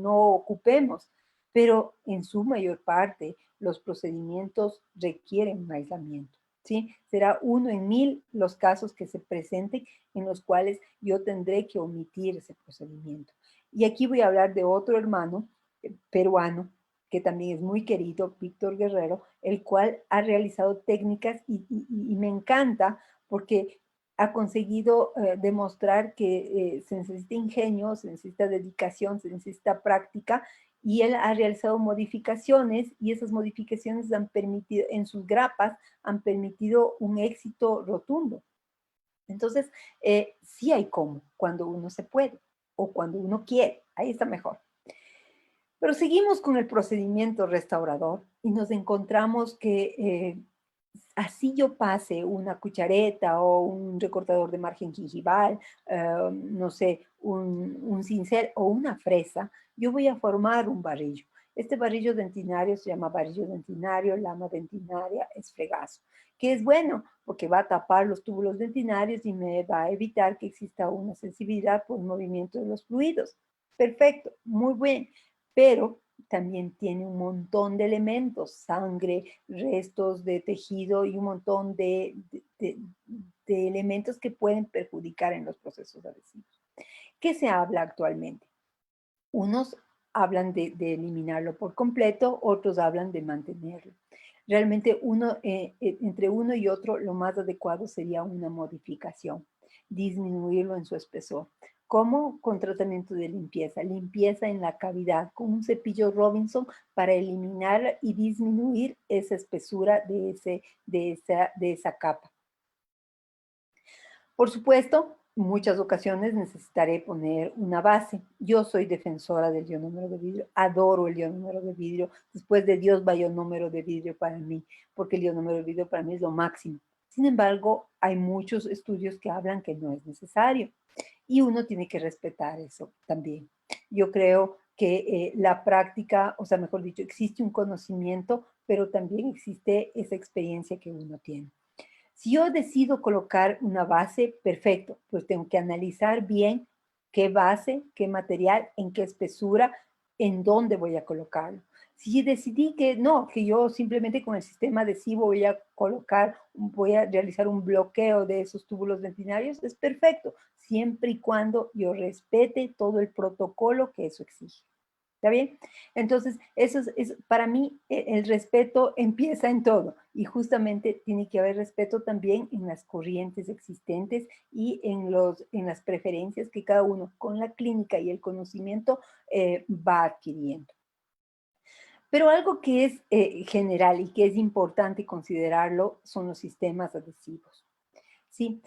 Speaker 1: ocupemos, pero en su mayor parte los procedimientos requieren un aislamiento, ¿sí? Será 1 en 1000 los casos que se presenten en los cuales yo tendré que omitir ese procedimiento. Y aquí voy a hablar de otro hermano peruano que también es muy querido, Víctor Guerrero, el cual ha realizado técnicas y me encanta porque ha conseguido demostrar que se necesita ingenio, se necesita dedicación, se necesita práctica, y él ha realizado modificaciones y esas modificaciones han permitido, en sus grapas, han permitido un éxito rotundo. Entonces, sí hay cómo, cuando uno se puede o cuando uno quiere, ahí está mejor. Pero seguimos con el procedimiento restaurador y nos encontramos que así yo pase una cuchareta o un recortador de margen gingival, no sé, un cincel o una fresa, yo voy a formar un barrillo. Este barrillo dentinario se llama barrillo dentinario, lama dentinaria, esfregazo, que es bueno porque va a tapar los túbulos dentinarios y me va a evitar que exista una sensibilidad por el movimiento de los fluidos. Perfecto, muy bien, pero también tiene un montón de elementos, sangre, restos de tejido y un montón de elementos que pueden perjudicar en los procesos adhesivos. ¿Qué se habla actualmente? Unos hablan de eliminarlo por completo, otros hablan de mantenerlo. Realmente entre uno y otro lo más adecuado sería una modificación, disminuirlo en su espesor. ¿Cómo? Con tratamiento de limpieza, limpieza en la cavidad, con un cepillo Robinson para eliminar y disminuir esa espesura de esa capa. Por supuesto, en muchas ocasiones necesitaré poner una base. Yo soy defensora del ionómero de vidrio, adoro el ionómero de vidrio. Después de Dios va ionómero de vidrio para mí, porque el ionómero de vidrio para mí es lo máximo. Sin embargo, hay muchos estudios que hablan que no es necesario y uno tiene que respetar eso también. Yo creo que la práctica, o sea, mejor dicho, existe un conocimiento, pero también existe esa experiencia que uno tiene. Si yo decido colocar una base, perfecto, pues tengo que analizar bien qué base, qué material, en qué espesura, en dónde voy a colocarlo. Si decidí que no, que yo simplemente con el sistema adhesivo voy a realizar un bloqueo de esos túbulos dentinarios, es perfecto, siempre y cuando yo respete todo el protocolo que eso exige. ¿Está bien? Entonces, para mí el respeto empieza en todo y justamente tiene que haber respeto también en las corrientes existentes y en las preferencias que cada uno con la clínica y el conocimiento va adquiriendo. Pero algo que es general y que es importante considerarlo son los sistemas adhesivos. ¿Sí?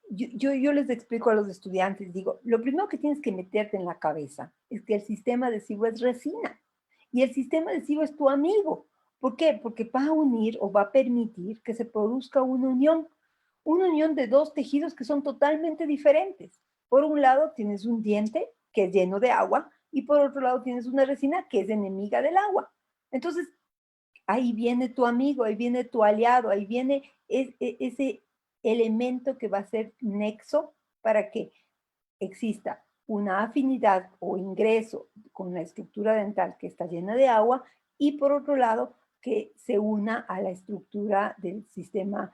Speaker 1: Yo les explico a los estudiantes, digo, lo primero que tienes que meterte en la cabeza es que el sistema adhesivo es resina y el sistema adhesivo es tu amigo. ¿Por qué? Porque va a unir o va a permitir que se produzca una unión de dos tejidos que son totalmente diferentes. Por un lado tienes un diente que es lleno de agua y por otro lado tienes una resina que es enemiga del agua. Entonces, ahí viene tu amigo, ahí viene tu aliado, ahí viene ese elemento que va a ser nexo para que exista una afinidad o ingreso con la estructura dental que está llena de agua y por otro lado que se una a la estructura del sistema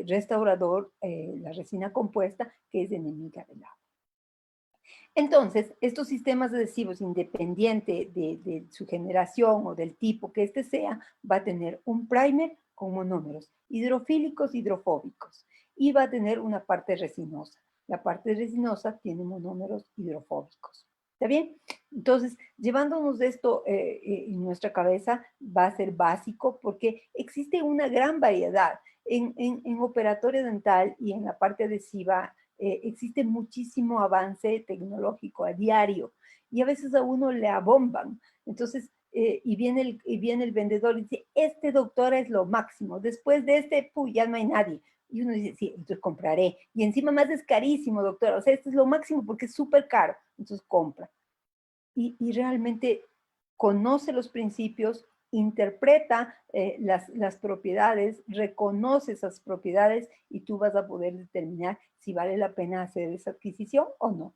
Speaker 1: restaurador, la resina compuesta, que es enemiga del agua. Entonces, estos sistemas adhesivos, independiente de su generación o del tipo que este sea, va a tener un primer con monómeros hidrofílicos, hidrofóbicos, y va a tener una parte resinosa. La parte resinosa tiene monómeros hidrofóbicos. ¿Está bien? Entonces, llevándonos de esto en nuestra cabeza, va a ser básico porque existe una gran variedad. En operatorio dental y en la parte adhesiva existe muchísimo avance tecnológico a diario y a veces a uno le abomban. Entonces, y viene el vendedor y dice, este doctor es lo máximo, después de este, puy, ya no hay nadie. Y uno dice, sí, entonces compraré. Y encima más es carísimo, doctora. O sea, esto es lo máximo porque es súper caro. Entonces compra. Y realmente conoce los principios, interpreta las propiedades, reconoce esas propiedades y tú vas a poder determinar si vale la pena hacer esa adquisición o no.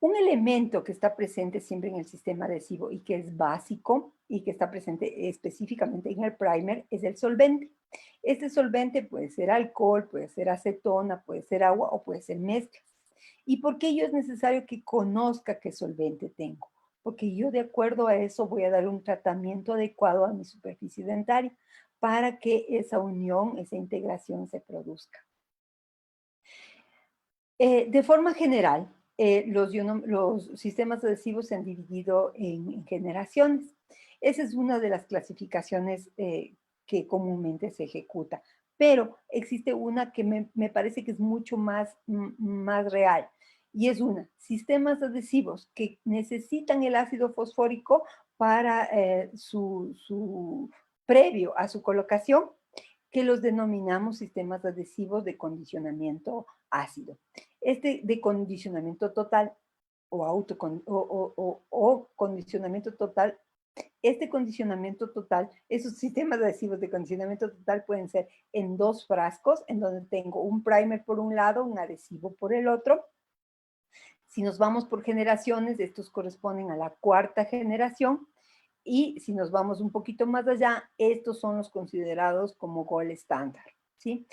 Speaker 1: Un elemento que está presente siempre en el sistema adhesivo y que es básico y que está presente específicamente en el primer es el solvente. Este solvente puede ser alcohol, puede ser acetona, puede ser agua o puede ser mezclas. ¿Y por qué yo es necesario que conozca qué solvente tengo? Porque yo de acuerdo a eso voy a dar un tratamiento adecuado a mi superficie dentaria para que esa unión, esa integración se produzca. De forma general, los sistemas adhesivos se han dividido en generaciones. Esa es una de las clasificaciones que comúnmente se ejecuta. Pero existe una que me parece que es mucho más real. Y es sistemas adhesivos que necesitan el ácido fosfórico para su previo a su colocación, que los denominamos sistemas adhesivos de condicionamiento ácido. Este de condicionamiento total o condicionamiento total, este condicionamiento total, esos sistemas adhesivos de condicionamiento total pueden ser en dos frascos, en donde tengo un primer por un lado, un adhesivo por el otro. Si nos vamos por generaciones, estos corresponden a la cuarta generación. Y si nos vamos un poquito más allá, estos son los considerados como gold estándar, ¿sí?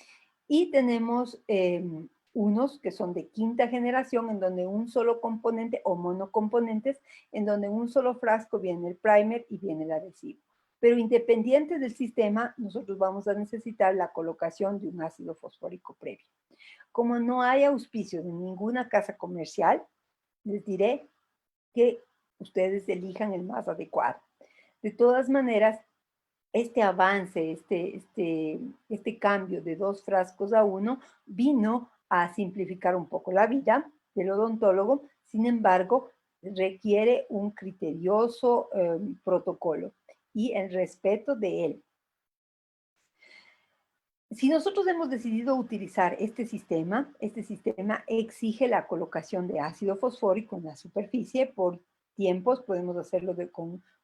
Speaker 1: Y tenemos unos que son de quinta generación, en donde un solo componente, o monocomponentes, en donde en un solo frasco viene el primer y viene el adhesivo. Pero independiente del sistema, nosotros vamos a necesitar la colocación de un ácido fosfórico previo. Como no hay auspicio de ninguna casa comercial, les diré que ustedes elijan el más adecuado. De todas maneras, este avance, este cambio de dos frascos a uno, vino a simplificar un poco la vida del odontólogo. Sin embargo, requiere un criterioso protocolo y el respeto de él. Si nosotros hemos decidido utilizar este sistema exige la colocación de ácido fosfórico en la superficie por tiempos. Podemos hacerlo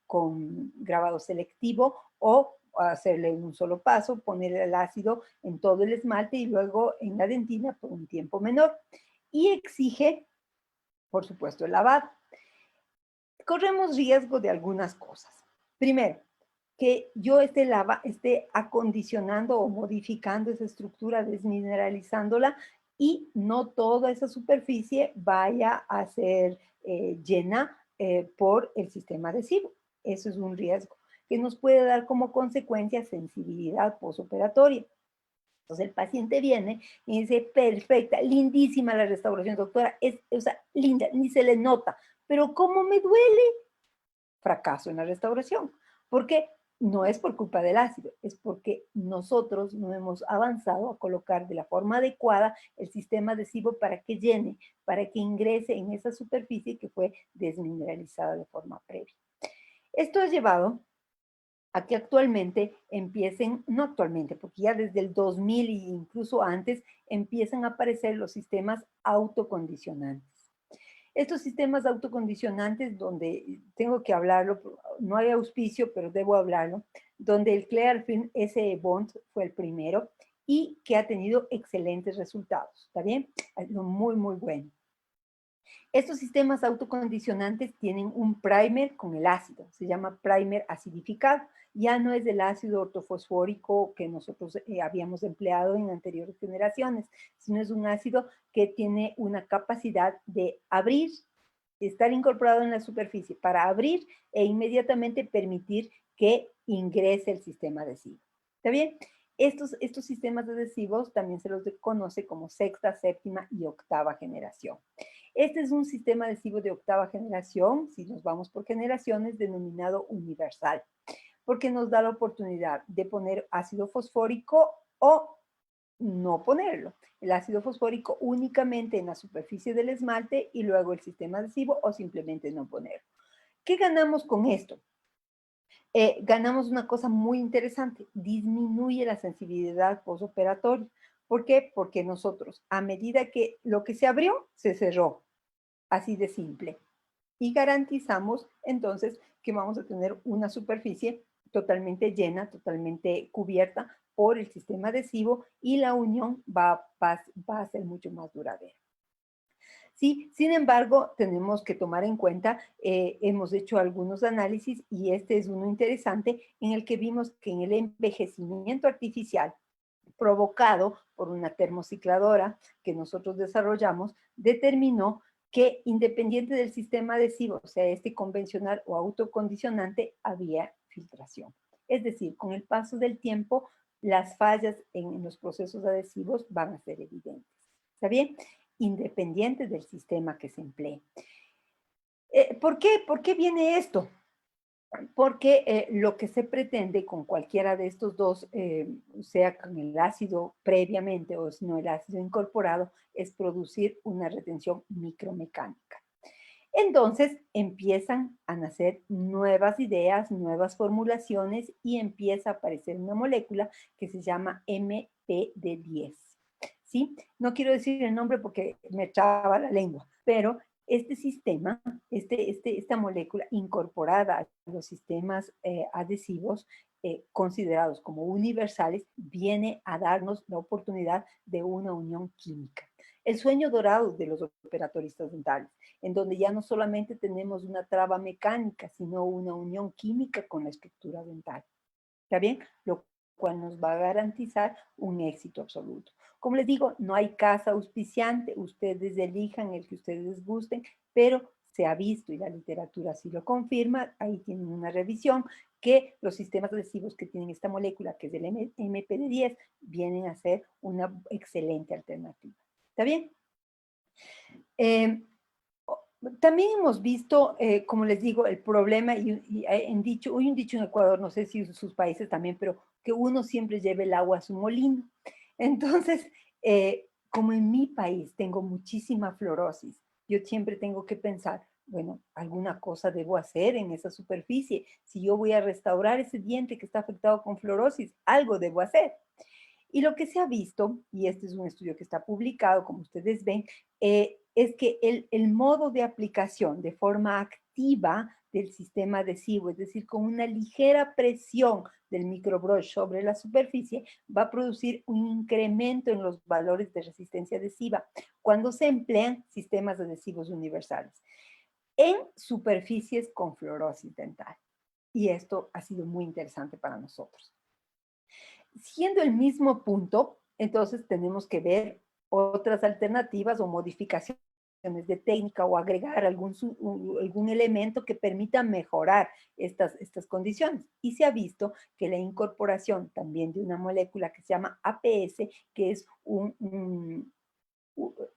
Speaker 1: con grabado selectivo o hacerle en un solo paso, poner el ácido en todo el esmalte y luego en la dentina por un tiempo menor. Y exige, por supuesto, el lavado. Corremos riesgo de algunas cosas. Primero, que yo esté acondicionando o modificando esa estructura, desmineralizándola y no toda esa superficie vaya a ser llena por el sistema adhesivo. Eso es un riesgo que nos puede dar como consecuencia sensibilidad postoperatoria. Entonces el paciente viene y dice, perfecta, lindísima la restauración, doctora, o sea, linda, ni se le nota, pero ¿cómo me duele? fracaso en la restauración. ¿Por qué? No es por culpa del ácido, es porque nosotros no hemos avanzado a colocar de la forma adecuada el sistema adhesivo para que llene, para que ingrese en esa superficie que fue desmineralizada de forma previa. Esto ha llevado a que actualmente empiecen, no actualmente, porque ya desde el 2000 e incluso antes, empiezan a aparecer los sistemas autocondicionantes. Estos sistemas autocondicionantes, donde tengo que hablarlo, no hay auspicio, pero debo hablarlo, donde el Clear Film SE Bond fue el primero y que ha tenido excelentes resultados, ¿está bien? Ha sido muy, muy bueno. Estos sistemas autocondicionantes tienen un primer con el ácido, se llama primer acidificado. Ya no es el ácido ortofosfórico que nosotros habíamos empleado en anteriores generaciones, sino es un ácido que tiene una capacidad de abrir, de estar incorporado en la superficie para abrir e inmediatamente permitir que ingrese el sistema adhesivo. ¿Está bien? Estos sistemas adhesivos también se los conoce como sexta, séptima y octava generación. Este es un sistema adhesivo de octava generación, si nos vamos por generaciones, denominado universal, porque nos da la oportunidad de poner ácido fosfórico o no ponerlo. El ácido fosfórico únicamente en la superficie del esmalte y luego el sistema adhesivo o simplemente no ponerlo. ¿Qué ganamos con esto? Ganamos una cosa muy interesante, disminuye la sensibilidad postoperatoria. ¿Por qué? Porque nosotros, a medida que lo que se abrió, se cerró. Así de simple. Y garantizamos entonces que vamos a tener una superficie totalmente llena, totalmente cubierta por el sistema adhesivo y la unión va a ser mucho más duradera. Sí, sin embargo, tenemos que tomar en cuenta, hemos hecho algunos análisis y este es uno interesante en el que vimos que en el envejecimiento artificial provocado por una termocicladora que nosotros desarrollamos, determinó que independiente del sistema adhesivo, o sea, este convencional o autocondicionante, había filtración. Es decir, con el paso del tiempo, las fallas en los procesos adhesivos van a ser evidentes. ¿Está bien? Independiente del sistema que se emplee. ¿Por qué? ¿Por qué viene esto? Porque lo que se pretende con cualquiera de estos dos, sea con el ácido previamente o si no el ácido incorporado, es producir una retención micromecánica. Entonces empiezan a nacer nuevas ideas, nuevas formulaciones y empieza a aparecer una molécula que se llama MPD10. ¿Sí? No quiero decir el nombre porque me traba la lengua, pero este sistema, esta molécula incorporada a los sistemas adhesivos considerados como universales, viene a darnos la oportunidad de una unión química. El sueño dorado de los operatoristas dentales, en donde ya no solamente tenemos una traba mecánica, sino una unión química con la estructura dental. ¿Está bien? Lo cual nos va a garantizar un éxito absoluto. Como les digo, no hay casa auspiciante, ustedes elijan el que ustedes les gusten, pero se ha visto y la literatura sí lo confirma, ahí tienen una revisión, que los sistemas adhesivos que tienen esta molécula, que es el MPD10, vienen a ser una excelente alternativa. ¿Está bien? También hemos visto, como les digo, el problema, y hay un dicho en Ecuador, no sé si sus países también, pero que uno siempre lleve el agua a su molino. Entonces, como en mi país tengo muchísima fluorosis, yo siempre tengo que pensar, bueno, alguna cosa debo hacer en esa superficie. Si yo voy a restaurar ese diente que está afectado con fluorosis, algo debo hacer. Y lo que se ha visto, y este es un estudio que está publicado, como ustedes ven, es que el modo de aplicación de forma activa del sistema adhesivo, es decir, con una ligera presión del microbrush sobre la superficie, va a producir un incremento en los valores de resistencia adhesiva cuando se emplean sistemas adhesivos universales en superficies con fluorosis dental. Y esto ha sido muy interesante para nosotros. Siendo el mismo punto, entonces tenemos que ver otras alternativas o modificaciones de técnica o agregar algún elemento que permita mejorar estas condiciones. Y se ha visto que la incorporación también de una molécula que se llama APS, que es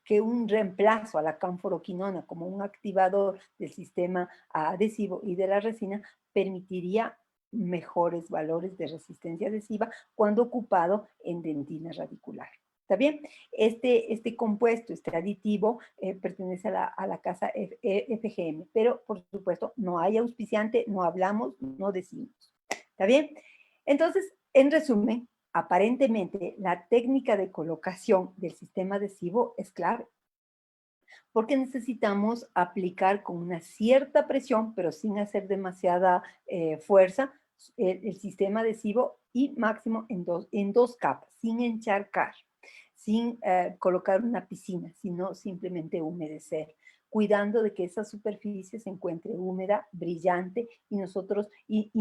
Speaker 1: que un reemplazo a la canforoquinona como un activador del sistema adhesivo y de la resina permitiría mejores valores de resistencia adhesiva cuando ocupado en dentina radicular. ¿Está bien? Este compuesto, este aditivo, pertenece a la casa FGM, pero por supuesto no hay auspiciante, no hablamos, no decimos. ¿Está bien? Entonces, en resumen, aparentemente la técnica de colocación del sistema adhesivo es clave, porque necesitamos aplicar con una cierta presión, pero sin hacer demasiada fuerza, el sistema adhesivo y máximo en dos capas, sin encharcar, sin colocar una piscina, sino simplemente humedecer, cuidando de que esa superficie se encuentre húmeda, brillante y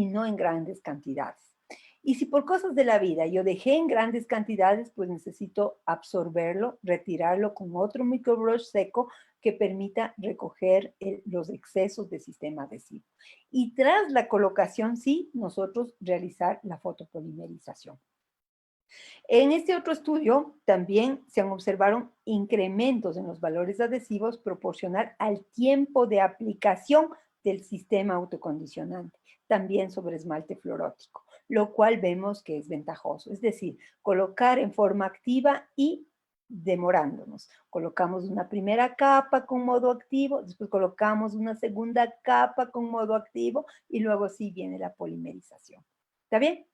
Speaker 1: no en grandes cantidades. Y si por cosas de la vida yo dejé en grandes cantidades, pues necesito absorberlo, retirarlo con otro microbrush seco que permita recoger los excesos de sistema adhesivo. Y tras la colocación, sí, nosotros realizar la fotopolimerización. En este otro estudio también se observaron incrementos en los valores adhesivos proporcional al tiempo de aplicación del sistema autocondicionante, también sobre esmalte fluorótico, lo cual vemos que es ventajoso. Es decir, colocar en forma activa y demorándonos. Colocamos una primera capa con modo activo, después colocamos una segunda capa con modo activo y luego sí viene la polimerización. ¿Está bien?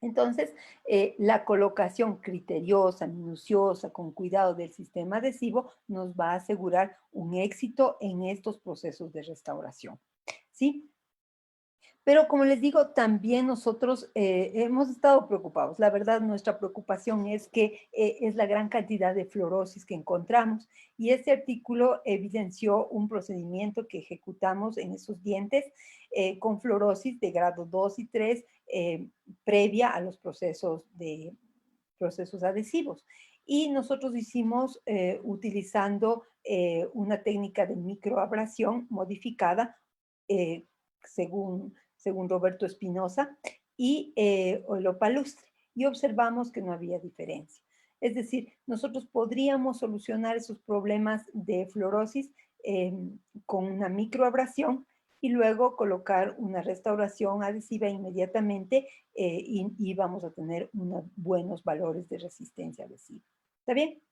Speaker 1: Entonces, la colocación criteriosa, minuciosa, con cuidado del sistema adhesivo nos va a asegurar un éxito en estos procesos de restauración. ¿Sí? Pero como les digo, también nosotros hemos estado preocupados. La verdad, nuestra preocupación es que es la gran cantidad de fluorosis que encontramos. Y este artículo evidenció un procedimiento que ejecutamos en esos dientes con fluorosis de grado 2 y 3 previa a los procesos adhesivos. Y nosotros hicimos utilizando una técnica de microabrasión modificada eh, según Roberto Espinosa, y Olopalustre, y observamos que no había diferencia. Es decir, nosotros podríamos solucionar esos problemas de fluorosis con una microabrasión y luego colocar una restauración adhesiva inmediatamente y vamos a tener unos buenos valores de resistencia adhesiva. ¿Está bien?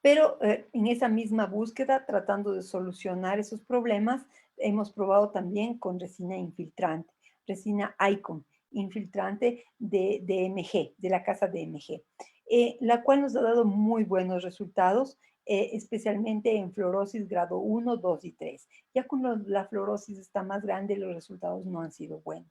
Speaker 1: Pero en esa misma búsqueda, tratando de solucionar esos problemas, hemos probado también con resina infiltrante, resina Icon, infiltrante de DMG, de la casa DMG, la cual nos ha dado muy buenos resultados, especialmente en fluorosis grado 1, 2 y 3. Ya cuando la fluorosis está más grande, los resultados no han sido buenos.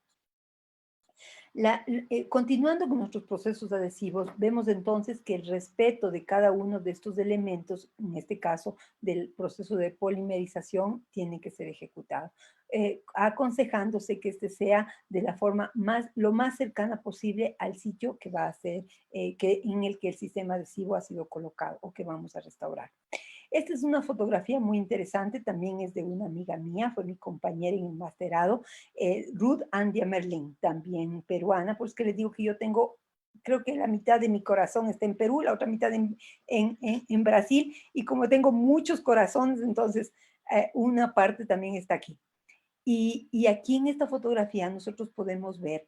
Speaker 1: Continuando con nuestros procesos adhesivos, vemos entonces que el respeto de cada uno de estos elementos, en este caso del proceso de polimerización, tiene que ser ejecutado, aconsejándose que este sea de la forma lo más cercana posible al sitio que va a ser, en el que el sistema adhesivo ha sido colocado o que vamos a restaurar. Esta es una fotografía muy interesante, también es de una amiga mía, fue mi compañera en el masterado, Ruth Andia Merlin, también peruana, pues que les digo que yo tengo, creo que la mitad de mi corazón está en Perú, la otra mitad en Brasil, y como tengo muchos corazones, entonces una parte también está aquí. Y aquí en esta fotografía nosotros podemos ver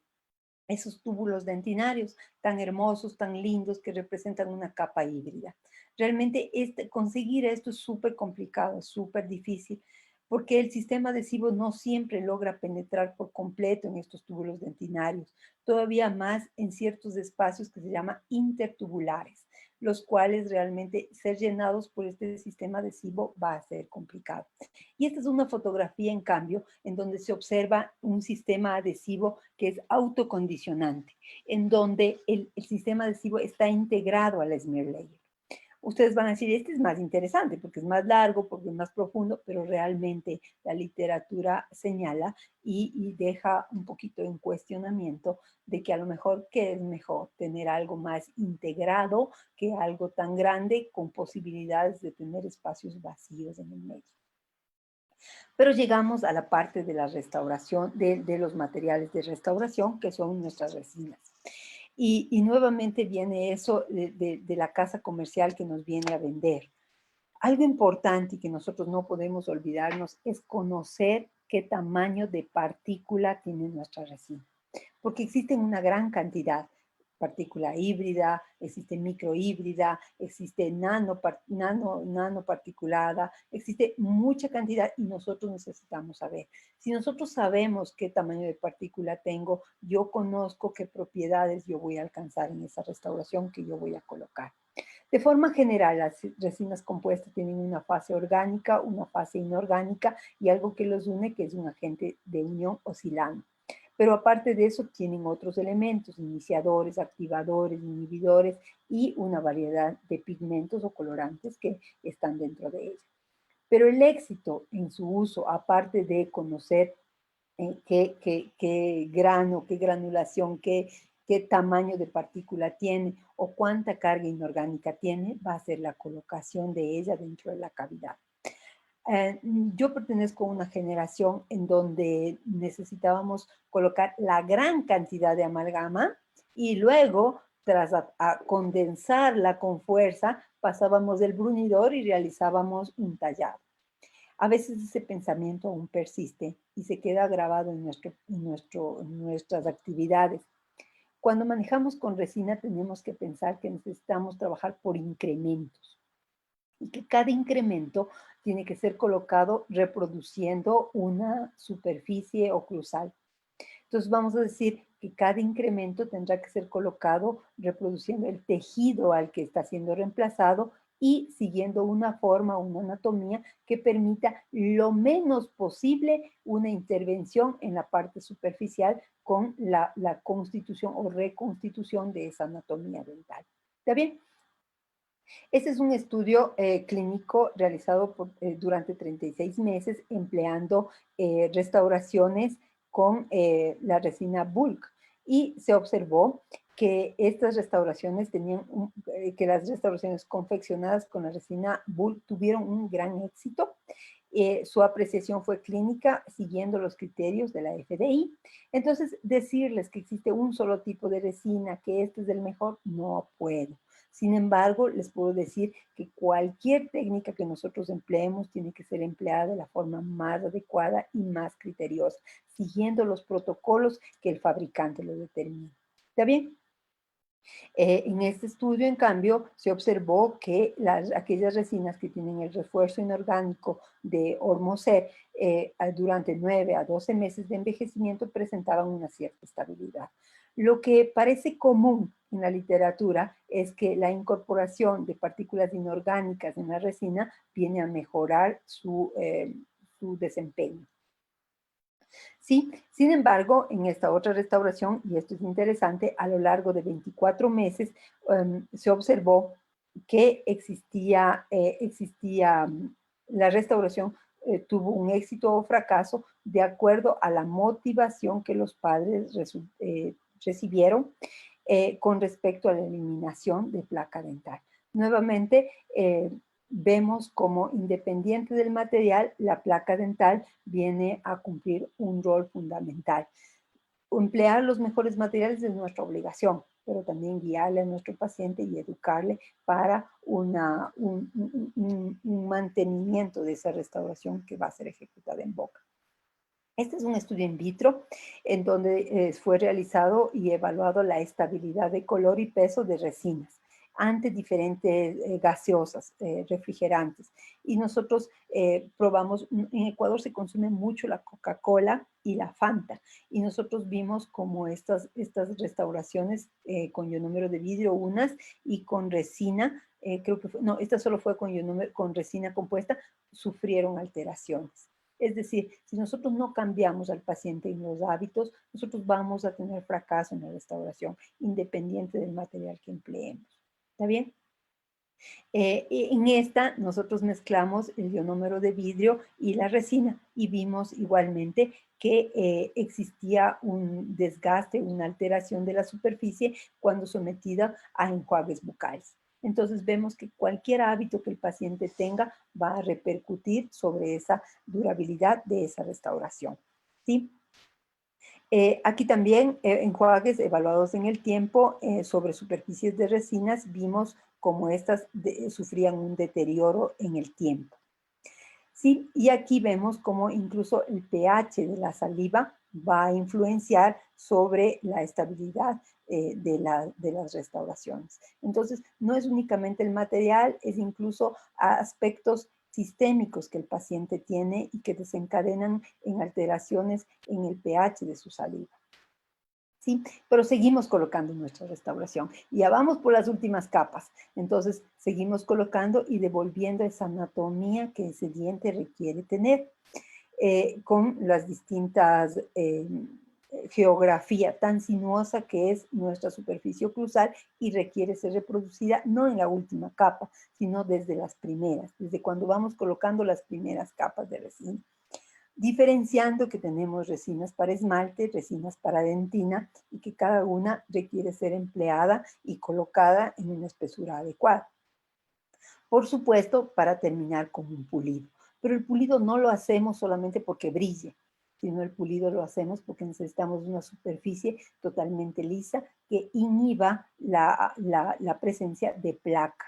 Speaker 1: esos túbulos dentinarios tan hermosos, tan lindos, que representan una capa híbrida. Realmente conseguir esto es súper complicado, es súper difícil, porque el sistema adhesivo no siempre logra penetrar por completo en estos túbulos dentinarios, todavía más en ciertos espacios que se llaman intertubulares, los cuales realmente ser llenados por este sistema adhesivo va a ser complicado. Y esta es una fotografía, en cambio, en donde se observa un sistema adhesivo que es autocondicionante, en donde el sistema adhesivo está integrado a la smear layer. Ustedes van a decir, este es más interesante porque es más largo, porque es más profundo, pero realmente la literatura señala y deja un poquito en cuestionamiento de que a lo mejor, ¿qué es mejor? Tener algo más integrado que algo tan grande con posibilidades de tener espacios vacíos en el medio. Pero llegamos a la parte de la restauración, de los materiales de restauración, que son nuestras resinas. Y nuevamente viene eso de la casa comercial que nos viene a vender. Algo importante y que nosotros no podemos olvidarnos es conocer qué tamaño de partícula tiene nuestra resina, porque existen una gran cantidad. Partícula híbrida, existe microhíbrida, existe nanoparticulada, existe mucha cantidad y nosotros necesitamos saber. Si nosotros sabemos qué tamaño de partícula tengo, yo conozco qué propiedades yo voy a alcanzar en esa restauración que yo voy a colocar. De forma general, las resinas compuestas tienen una fase orgánica, una fase inorgánica y algo que los une, que es un agente de unión oscilante. Pero aparte de eso, tienen otros elementos, iniciadores, activadores, inhibidores y una variedad de pigmentos o colorantes que están dentro de ella. Pero el éxito en su uso, aparte de conocer qué grano, qué granulación, qué tamaño de partícula tiene o cuánta carga inorgánica tiene, va a ser la colocación de ella dentro de la cavidad. Yo pertenezco a una generación en donde necesitábamos colocar la gran cantidad de amalgama y luego, tras a condensarla con fuerza, pasábamos del brunidor y realizábamos un tallado. A veces ese pensamiento aún persiste y se queda grabado en nuestras actividades. Cuando manejamos con resina tenemos que pensar que necesitamos trabajar por incrementos y que cada incremento tiene que ser colocado reproduciendo una superficie oclusal. Entonces vamos a decir que cada incremento tendrá que ser colocado reproduciendo el tejido al que está siendo reemplazado y siguiendo una forma, una anatomía que permita lo menos posible una intervención en la parte superficial con la constitución o reconstitución de esa anatomía dental. ¿Está bien? Este es un estudio clínico realizado durante 36 meses empleando restauraciones con la resina Bulk y se observó que estas restauraciones que las restauraciones confeccionadas con la resina Bulk tuvieron un gran éxito. Su apreciación fue clínica siguiendo los criterios de la FDI. Entonces, decirles que existe un solo tipo de resina, que este es el mejor, no puedo. Sin embargo, les puedo decir que cualquier técnica que nosotros empleemos tiene que ser empleada de la forma más adecuada y más criteriosa, siguiendo los protocolos que el fabricante lo determina. ¿Está bien? En este estudio, en cambio, se observó que aquellas resinas que tienen el refuerzo inorgánico de Ormoser durante 9 a 12 meses de envejecimiento presentaban una cierta estabilidad. Lo que parece común en la literatura es que la incorporación de partículas inorgánicas en la resina viene a mejorar su desempeño. Sí, sin embargo, en esta otra restauración, y esto es interesante, a lo largo de 24 meses se observó que la restauración tuvo un éxito o fracaso de acuerdo a la motivación que los padres recibieron con respecto a la eliminación de placa dental. Nuevamente, vemos como independiente del material, la placa dental viene a cumplir un rol fundamental. Emplear los mejores materiales es nuestra obligación, pero también guiarle a nuestro paciente y educarle para un mantenimiento de esa restauración que va a ser ejecutada en boca. Este es un estudio in vitro en donde fue realizado y evaluado la estabilidad de color y peso de resinas ante diferentes gaseosas, refrigerantes. Y nosotros probamos, en Ecuador se consume mucho la Coca-Cola y la Fanta, y nosotros vimos como estas restauraciones con ionómero de vidrio, unas, y con resina, creo que fue, no, esta solo fue con resina compuesta, sufrieron alteraciones. Es decir, si nosotros no cambiamos al paciente en los hábitos, nosotros vamos a tener fracaso en la restauración, independiente del material que empleemos. ¿Está bien? En esta nosotros mezclamos el ionómero de vidrio y la resina y vimos igualmente que existía un desgaste, una alteración de la superficie cuando sometida a enjuagues bucales. Entonces vemos que cualquier hábito que el paciente tenga va a repercutir sobre esa durabilidad de esa restauración. ¿Sí? Aquí también enjuagues evaluados en el tiempo sobre superficies de resinas, vimos cómo estas sufrían un deterioro en el tiempo. ¿Sí? Y aquí vemos cómo incluso el pH de la saliva va a influenciar sobre la estabilidad de las restauraciones. Entonces, no es únicamente el material, es incluso aspectos sistémicos que el paciente tiene y que desencadenan en alteraciones en el pH de su saliva. ¿Sí? Pero seguimos colocando nuestra restauración. Y ya vamos por las últimas capas. Entonces, seguimos colocando y devolviendo esa anatomía que ese diente requiere tener con las distintas geografía tan sinuosa que es nuestra superficie oclusal y requiere ser reproducida no en la última capa, sino desde las primeras, desde cuando vamos colocando las primeras capas de resina. Diferenciando que tenemos resinas para esmalte, resinas para dentina y que cada una requiere ser empleada y colocada en una espesura adecuada. Por supuesto, para terminar con un pulido. Pero el pulido no lo hacemos solamente porque brille, sino el pulido lo hacemos porque necesitamos una superficie totalmente lisa que inhiba la presencia de placa.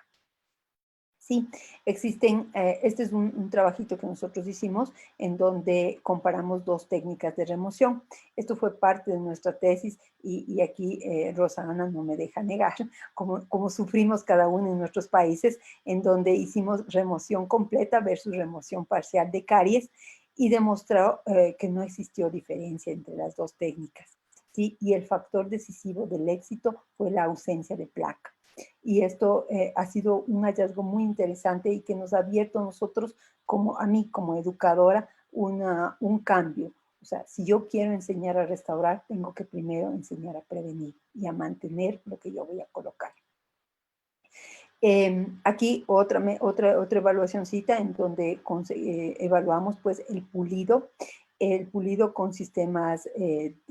Speaker 1: Sí, existen, este es un trabajito que nosotros hicimos en donde comparamos dos técnicas de remoción. Esto fue parte de nuestra tesis y aquí Rosa Ana no me deja negar cómo sufrimos cada uno en nuestros países, en donde hicimos remoción completa versus remoción parcial de caries y demostró que no existió diferencia entre las dos técnicas. ¿Sí? Y el factor decisivo del éxito fue la ausencia de placa. Y esto ha sido un hallazgo muy interesante y que nos ha abierto a nosotros, a mí como educadora, un cambio. O sea, si yo quiero enseñar a restaurar, tengo que primero enseñar a prevenir y a mantener lo que yo voy a colocar. Aquí otra evaluacióncita en donde evaluamos pues el pulido con sistemas,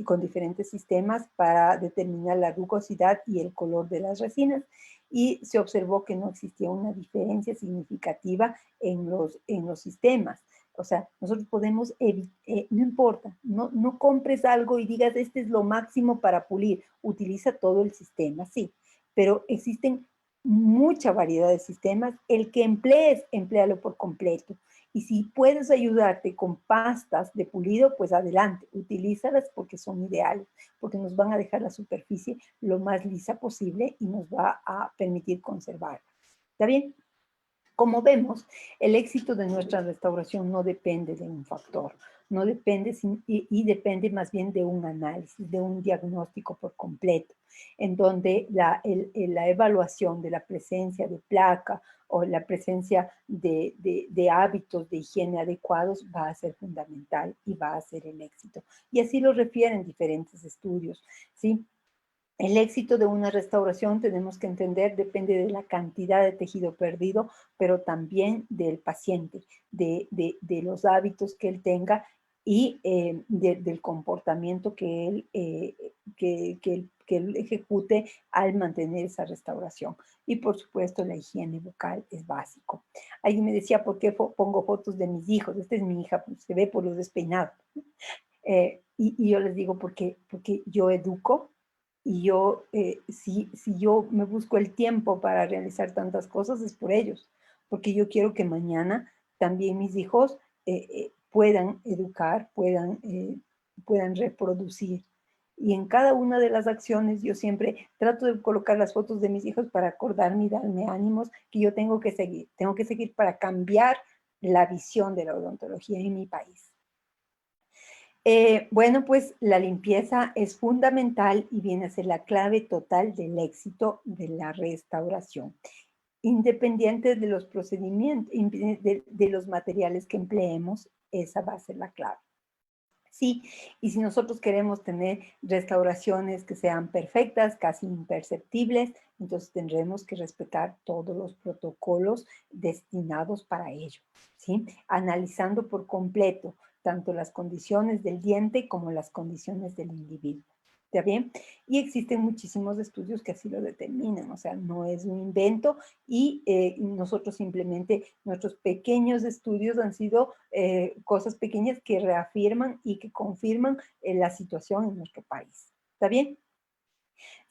Speaker 1: con diferentes sistemas para determinar la rugosidad y el color de las resinas. Y se observó que no existía una diferencia significativa en los sistemas. O sea, nosotros podemos, no importa, no compres algo y digas, este es lo máximo para pulir. Utiliza todo el sistema, sí. Pero existen mucha variedad de sistemas. El que emplees, empléalo por completo. Y si puedes ayudarte con pastas de pulido, pues adelante, utilízalas porque son ideales, porque nos van a dejar la superficie lo más lisa posible y nos va a permitir conservarla. ¿Está bien? Como vemos, el éxito de nuestra restauración no depende de un factor, no depende y depende más bien de un análisis, de un diagnóstico por completo, en donde la evaluación de la presencia de placa o la presencia de hábitos de higiene adecuados va a ser fundamental y va a ser el éxito. Y así lo refieren diferentes estudios, ¿sí? El éxito de una restauración, tenemos que entender, depende de la cantidad de tejido perdido, pero también del paciente, de los hábitos que él tenga y del comportamiento que él ejecute al mantener esa restauración. Y por supuesto, la higiene bucal es básico. Alguien me decía, ¿por qué pongo fotos de mis hijos? Esta es mi hija, pues, se ve por los despeinados. Y yo les digo, porque yo educo. Y yo, si yo me busco el tiempo para realizar tantas cosas, es por ellos, porque yo quiero que mañana también mis hijos puedan educar, puedan reproducir. Y en cada una de las acciones yo siempre trato de colocar las fotos de mis hijos para acordarme y darme ánimos que yo tengo que seguir para cambiar la visión de la odontología en mi país. Bueno, pues la limpieza es fundamental y viene a ser la clave total del éxito de la restauración, independiente de los procedimientos, de los materiales que empleemos, esa va a ser la clave. Sí, y si nosotros queremos tener restauraciones que sean perfectas, casi imperceptibles, entonces tendremos que respetar todos los protocolos destinados para ello, ¿sí? Analizando por completo tanto las condiciones del diente como las condiciones del individuo. ¿Está bien? Y existen muchísimos estudios que así lo determinan, o sea, no es un invento y nosotros simplemente, nuestros pequeños estudios han sido cosas pequeñas que reafirman y que confirman la situación en nuestro país. ¿Está bien?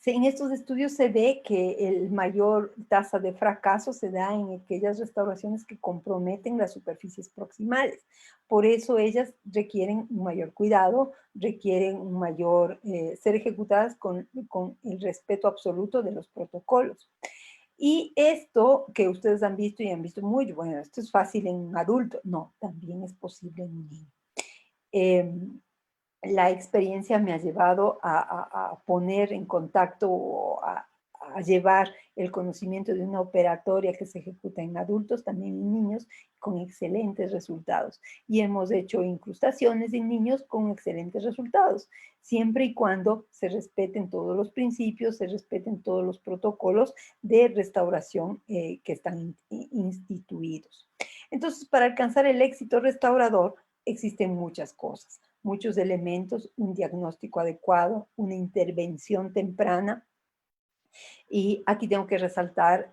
Speaker 1: En estos estudios se ve que el mayor tasa de fracaso se da en aquellas restauraciones que comprometen las superficies proximales. Por eso ellas requieren un mayor cuidado, requieren un mayor, ser ejecutadas con el respeto absoluto de los protocolos. Y esto que ustedes han visto y han visto muy, bueno, esto es fácil en un adulto. No, también es posible en un niño. La experiencia me ha llevado a poner en contacto, a llevar el conocimiento de una operatoria que se ejecuta en adultos, también en niños, con excelentes resultados. Y hemos hecho incrustaciones en niños con excelentes resultados, siempre y cuando se respeten todos los principios, se respeten todos los protocolos de restauración que están instituidos. Entonces, para alcanzar el éxito restaurador, existen muchas cosas, muchos elementos, un diagnóstico adecuado, una intervención temprana. Y aquí tengo que resaltar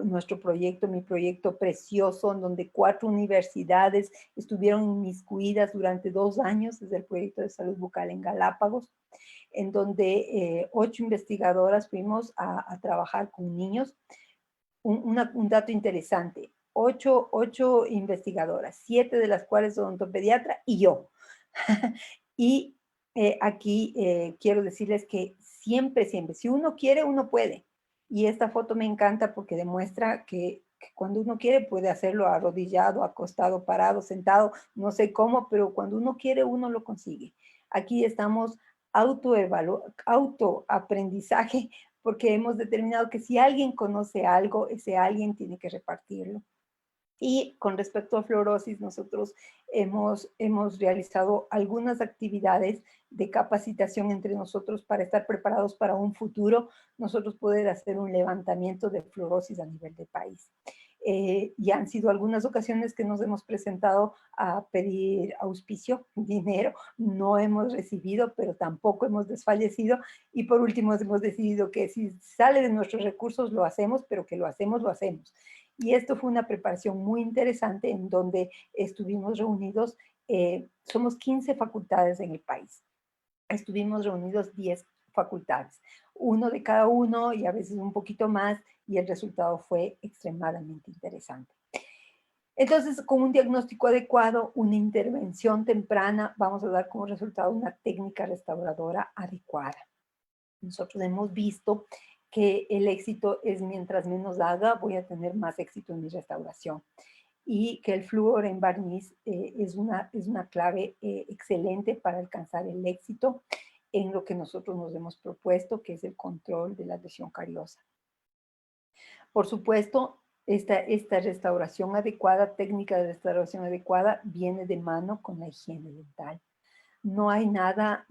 Speaker 1: nuestro proyecto, mi proyecto precioso, en donde 4 universidades estuvieron inmiscuidas durante 2 años, desde el proyecto de salud bucal en Galápagos, en donde 8 investigadoras fuimos a trabajar con niños. Un dato interesante, 8 investigadoras, 7 de las cuales odontopediatra y yo. Y aquí quiero decirles que siempre, siempre, si uno quiere, uno puede. Y esta foto me encanta porque demuestra que cuando uno quiere puede hacerlo arrodillado, acostado, parado, sentado, no sé cómo, pero cuando uno quiere, uno lo consigue. Aquí estamos autoaprendizaje porque hemos determinado que si alguien conoce algo, ese alguien tiene que repartirlo. Y con respecto a fluorosis, nosotros hemos realizado algunas actividades de capacitación entre nosotros para estar preparados para un futuro, nosotros poder hacer un levantamiento de fluorosis a nivel de país. Y han sido algunas ocasiones que nos hemos presentado a pedir auspicio, dinero, no hemos recibido, pero tampoco hemos desfallecido. Y por último hemos decidido que si sale de nuestros recursos lo hacemos, pero que lo hacemos, lo hacemos. Y esto fue una preparación muy interesante en donde estuvimos reunidos, somos 15 facultades en el país. Estuvimos reunidos 10 facultades, uno de cada uno y a veces un poquito más, y el resultado fue extremadamente interesante. Entonces, con un diagnóstico adecuado, una intervención temprana, vamos a dar como resultado una técnica restauradora adecuada. Nosotros hemos visto que el éxito es mientras menos haga, voy a tener más éxito en mi restauración. Y que el flúor en barniz es una clave excelente para alcanzar el éxito en lo que nosotros nos hemos propuesto, que es el control de la lesión cariosa. Por supuesto, esta restauración adecuada, técnica de restauración adecuada, viene de mano con la higiene dental. No hay nada,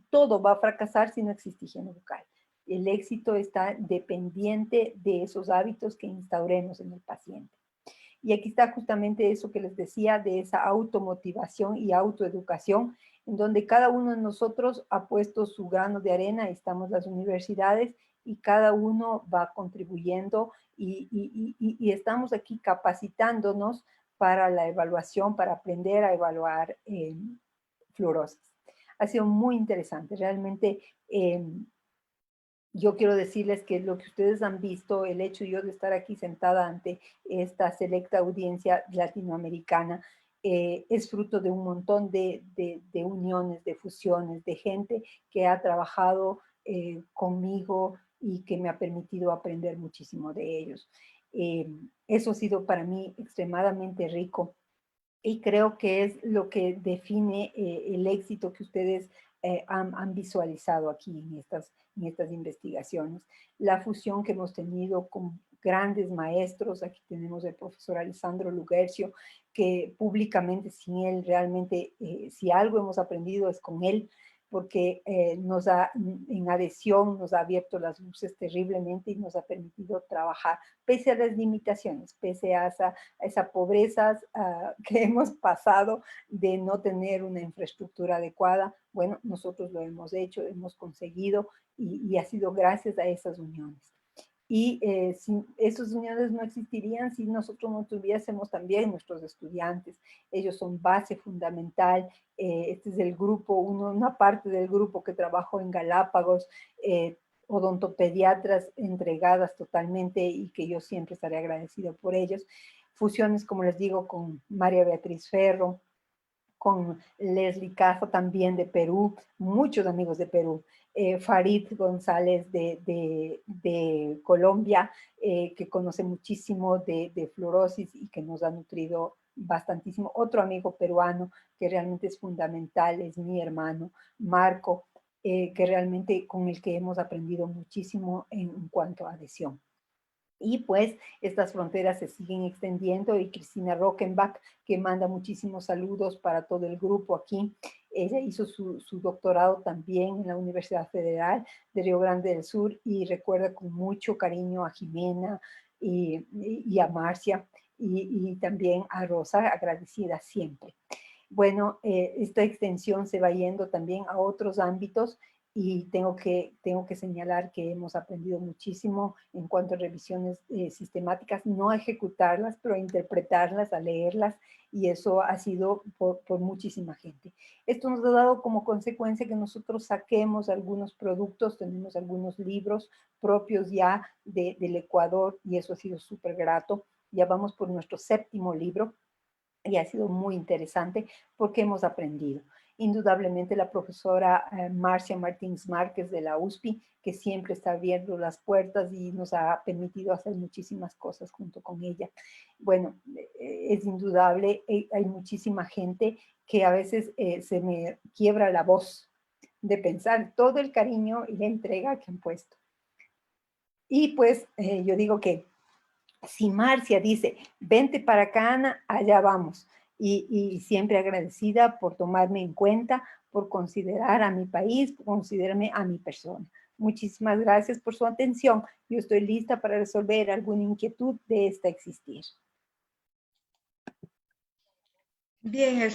Speaker 1: todo va a fracasar si no existe higiene bucal. El éxito está dependiente de esos hábitos que instauremos en el paciente. Y aquí está justamente eso que les decía de esa automotivación y autoeducación, en donde cada uno de nosotros ha puesto su grano de arena, estamos las universidades, y cada uno va contribuyendo y estamos aquí capacitándonos para la evaluación, para aprender a evaluar fluorosis. Ha sido muy interesante, realmente yo quiero decirles que lo que ustedes han visto, el hecho yo de estar aquí sentada ante esta selecta audiencia latinoamericana, es fruto de un montón de uniones, de fusiones, de gente que ha trabajado conmigo y que me ha permitido aprender muchísimo de ellos. Eso ha sido para mí extremadamente rico y creo que es lo que define el éxito que ustedes han visualizado aquí en estas investigaciones. La fusión que hemos tenido con grandes maestros, aquí tenemos el profesor Alessandro Lugercio, que públicamente sin él realmente, si algo hemos aprendido es con él, porque en adhesión nos ha abierto las luces terriblemente y nos ha permitido trabajar, pese a las limitaciones, pese a esa pobreza que hemos pasado de no tener una infraestructura adecuada. Bueno, nosotros lo hemos hecho, hemos conseguido y ha sido gracias a esas uniones. Y esas uniones no existirían si nosotros no tuviésemos también nuestros estudiantes. Ellos son base fundamental. Este es el grupo, una parte del grupo que trabajó en Galápagos, odontopediatras entregadas totalmente y que yo siempre estaré agradecido por ellos. Fusiones, como les digo, con María Beatriz Ferro, con Leslie Caso también de Perú, muchos amigos de Perú, Farid González de Colombia, que conoce muchísimo de fluorosis y que nos ha nutrido bastantísimo. Otro amigo peruano que realmente es fundamental, es mi hermano, Marco, que realmente con el que hemos aprendido muchísimo en cuanto a adhesión. Y pues estas fronteras se siguen extendiendo y Cristina Rockenbach, que manda muchísimos saludos para todo el grupo aquí. Ella hizo su doctorado también en la Universidad Federal de Río Grande del Sur y recuerda con mucho cariño a Jimena y a Marcia y también a Rosa, agradecida siempre. Bueno, esta extensión se va yendo también a otros ámbitos y tengo que señalar que hemos aprendido muchísimo en cuanto a revisiones sistemáticas, no a ejecutarlas, pero a interpretarlas, a leerlas, y eso ha sido por muchísima gente. Esto nos ha dado como consecuencia que nosotros saquemos algunos productos, tenemos algunos libros propios ya del Ecuador, y eso ha sido súper grato. Ya vamos por nuestro 7º libro, y ha sido muy interesante porque hemos aprendido. Indudablemente la profesora Marcia Martínez Márquez de la USPI, que siempre está abriendo las puertas y nos ha permitido hacer muchísimas cosas junto con ella. Bueno, es indudable, hay muchísima gente que a veces se me quiebra la voz de pensar todo el cariño y la entrega que han puesto. Y pues yo digo que si Marcia dice, vente para acá, Ana, allá vamos. Y siempre agradecida por tomarme en cuenta, por considerar a mi país, por considerarme a mi persona. Muchísimas gracias por su atención. Yo estoy lista para resolver alguna inquietud de esta existir.
Speaker 2: Bien,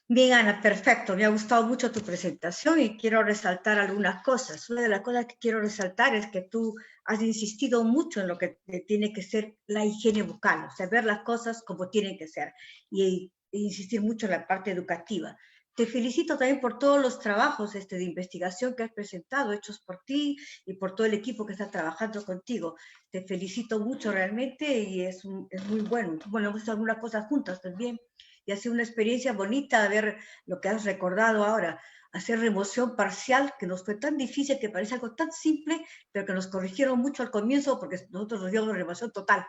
Speaker 2: bien, Ana, perfecto. Me ha gustado mucho tu presentación y quiero resaltar algunas cosas. Una de las cosas que quiero resaltar es que tú has insistido mucho en lo que tiene que ser la higiene bucal, o sea, ver las cosas como tienen que ser y insistir mucho en la parte educativa. Te felicito también por todos los trabajos de investigación que has presentado, hechos por ti y por todo el equipo que está trabajando contigo. Te felicito mucho realmente y es muy bueno. Bueno, hemos hecho algunas cosas juntas también y ha sido una experiencia bonita ver lo que has recordado ahora, hacer remoción parcial, que nos fue tan difícil, que parece algo tan simple, pero que nos corrigieron mucho al comienzo porque nosotros nos dimos remoción total,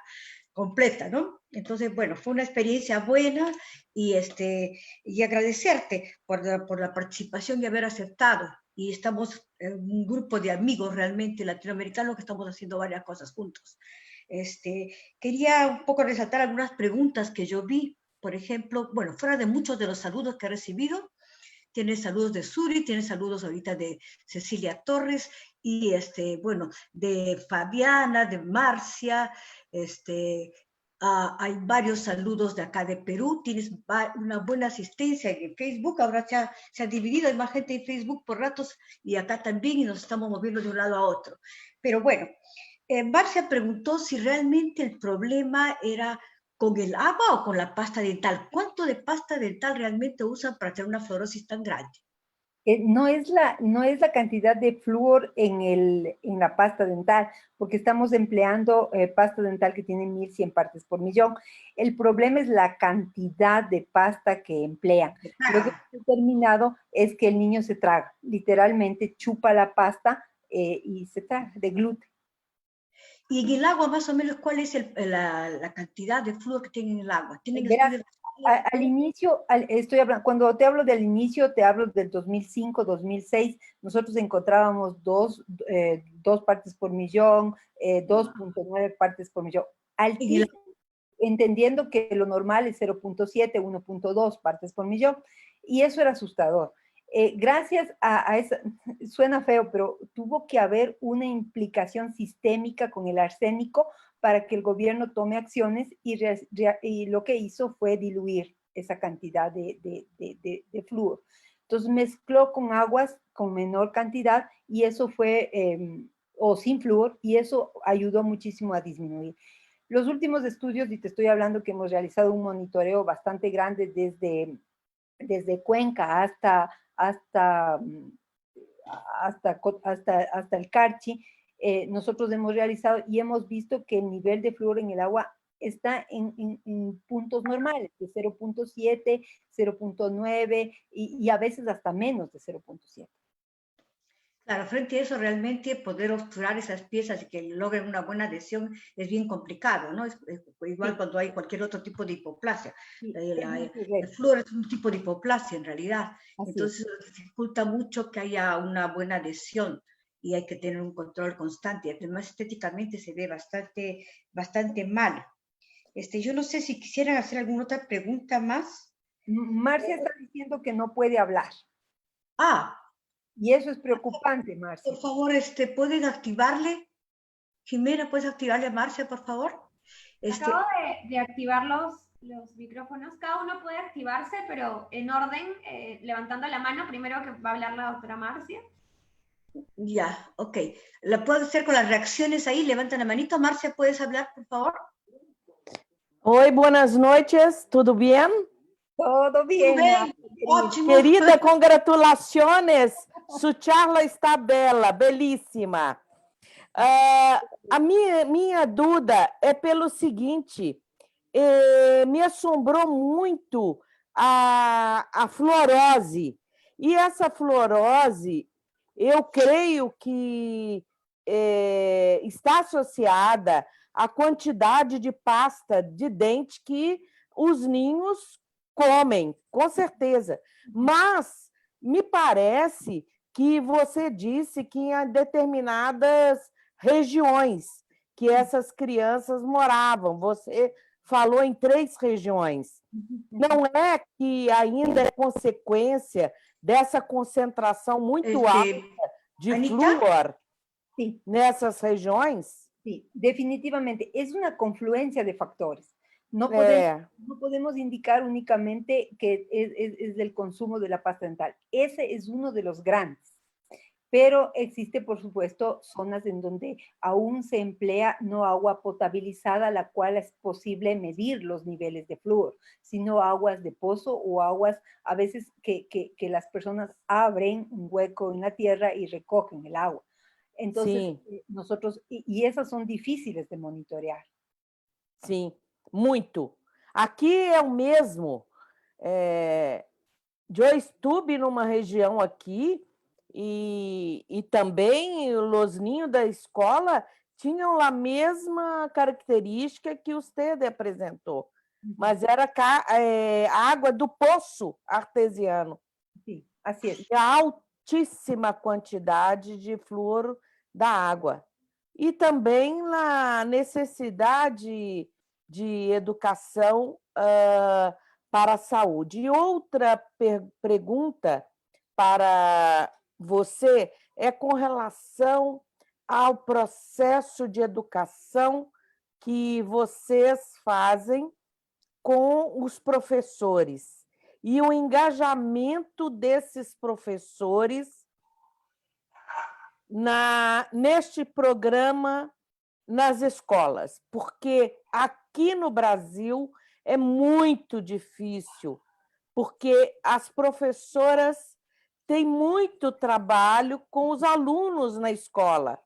Speaker 2: completa, ¿no? Entonces, bueno, fue una experiencia buena y, y agradecerte por la participación y haber aceptado. Y estamos en un grupo de amigos realmente latinoamericanos que estamos haciendo varias cosas juntos. Quería un poco resaltar algunas preguntas que yo vi. Por ejemplo, bueno, fuera de muchos de los saludos que he recibido, tienes saludos de Suri, tienes saludos ahorita de Cecilia Torres y bueno, de Fabiana, de Marcia, hay varios saludos de acá de Perú, tienes una buena asistencia en Facebook, ahora se ha dividido, hay más gente en Facebook por ratos y acá también y nos estamos moviendo de un lado a otro. Pero bueno, Marcia preguntó si realmente el problema era con el agua o con la pasta dental. ¿Cuánto de pasta dental realmente usan para tener una fluorosis tan grande?
Speaker 1: No es la cantidad de flúor en la pasta dental, porque estamos empleando pasta dental que tiene 1100 partes por millón. El problema es la cantidad de pasta que emplean. Lo que he determinado es que el niño se traga, literalmente chupa la pasta y se traga de gluten.
Speaker 2: Y en el agua, más o menos, ¿cuál es la cantidad de flúor que tiene en el agua? ¿Tienen
Speaker 1: Verás,
Speaker 2: estudios?
Speaker 1: al inicio, estoy hablando, cuando te hablo del inicio, te hablo del 2005, 2006, nosotros encontrábamos dos partes por millón, 2.9 partes por millón. Altísimo, entendiendo que lo normal es 0.7, 1.2 partes por millón, y eso era asustador. Gracias a esa, suena feo, pero tuvo que haber una implicación sistémica con el arsénico para que el gobierno tome acciones y lo que hizo fue diluir esa cantidad de flúor. Entonces mezcló con aguas con menor cantidad y eso fue, o sin flúor, y eso ayudó muchísimo a disminuir. Los últimos estudios, y te estoy hablando que hemos realizado un monitoreo bastante grande desde Cuenca hasta, hasta el Carchi, nosotros hemos realizado y hemos visto que el nivel de flúor en el agua está en puntos normales, de 0.7, 0.9 y a veces hasta menos de 0.7.
Speaker 2: Claro, frente a eso realmente poder obturar esas piezas y que logren una buena adhesión es bien complicado, ¿no? Es igual
Speaker 1: Sí,
Speaker 2: cuando hay cualquier otro tipo de hipoplasia.
Speaker 1: sí,
Speaker 2: El flúor es un tipo de hipoplasia en realidad,
Speaker 1: así es.
Speaker 2: entonces dificulta mucho que haya una buena adhesión y hay que tener un control constante. Además, estéticamente se ve bastante, bastante mal. Yo no sé si quisieran hacer alguna otra pregunta más.
Speaker 1: Marcia está diciendo que no puede hablar.
Speaker 2: Ah,
Speaker 1: Y eso es preocupante,
Speaker 2: por
Speaker 1: Marcia.
Speaker 2: favor, ¿pueden activarle? Jimena, ¿puedes activarle a Marcia, por favor?
Speaker 3: Acabo de activar los micrófonos. Cada uno puede activarse, pero en orden, levantando la mano, primero que va a hablar la doctora Marcia.
Speaker 2: Ya, ok. ¿La puedo hacer con las reacciones ahí? Levanta la manito. Marcia, ¿puedes hablar, por favor?
Speaker 4: Oi, buenas noites, tudo bem?
Speaker 1: Todo bien,
Speaker 2: Bem,
Speaker 1: Marcia,
Speaker 2: ótimo.
Speaker 4: Querida, congratulações, sua charla está bela, belíssima. A minha dúvida é pelo seguinte, me assombrou muito a fluorose, e essa fluorose, eu creio que está associada à quantidade de pasta de dente que os ninhos comem, com certeza. Mas me parece que você disse que em determinadas regiões que essas crianças moravam. Você falou em 3 regiões. Não é que ainda é consequência dessa concentração muito alta de
Speaker 2: Anita?
Speaker 4: flúor
Speaker 1: Sí,
Speaker 4: nessas regiões?
Speaker 1: sí, definitivamente. Es una confluencia de factores. No podemos indicar únicamente que es del consumo de la pasta dental. Ese es uno de los grandes. Pero existe, por supuesto, zonas en donde aún se emplea no agua potabilizada, la cual es posible medir los niveles de flúor, sino aguas de pozo o aguas a veces que las personas abren un hueco en la tierra y recogen el agua. Entonces,
Speaker 4: Sim,
Speaker 1: nosotros, y esas son difíciles de monitorear.
Speaker 4: sim, muito. Aqui é o mesmo. Eu estive numa região aqui e também os ninhos da escola tinham a mesma característica que você apresentou, mas era água do poço artesiano.
Speaker 1: Sí, así es.
Speaker 4: E a altíssima quantidade de flúor da água. E também a necessidade de educação para a saúde. E outra pergunta para você é com relação ao processo de educação que vocês fazem com os professores e o engajamento desses professores neste programa nas escolas, porque aqui no Brasil é muito difícil, porque as professoras têm muito trabalho com os alunos na escola.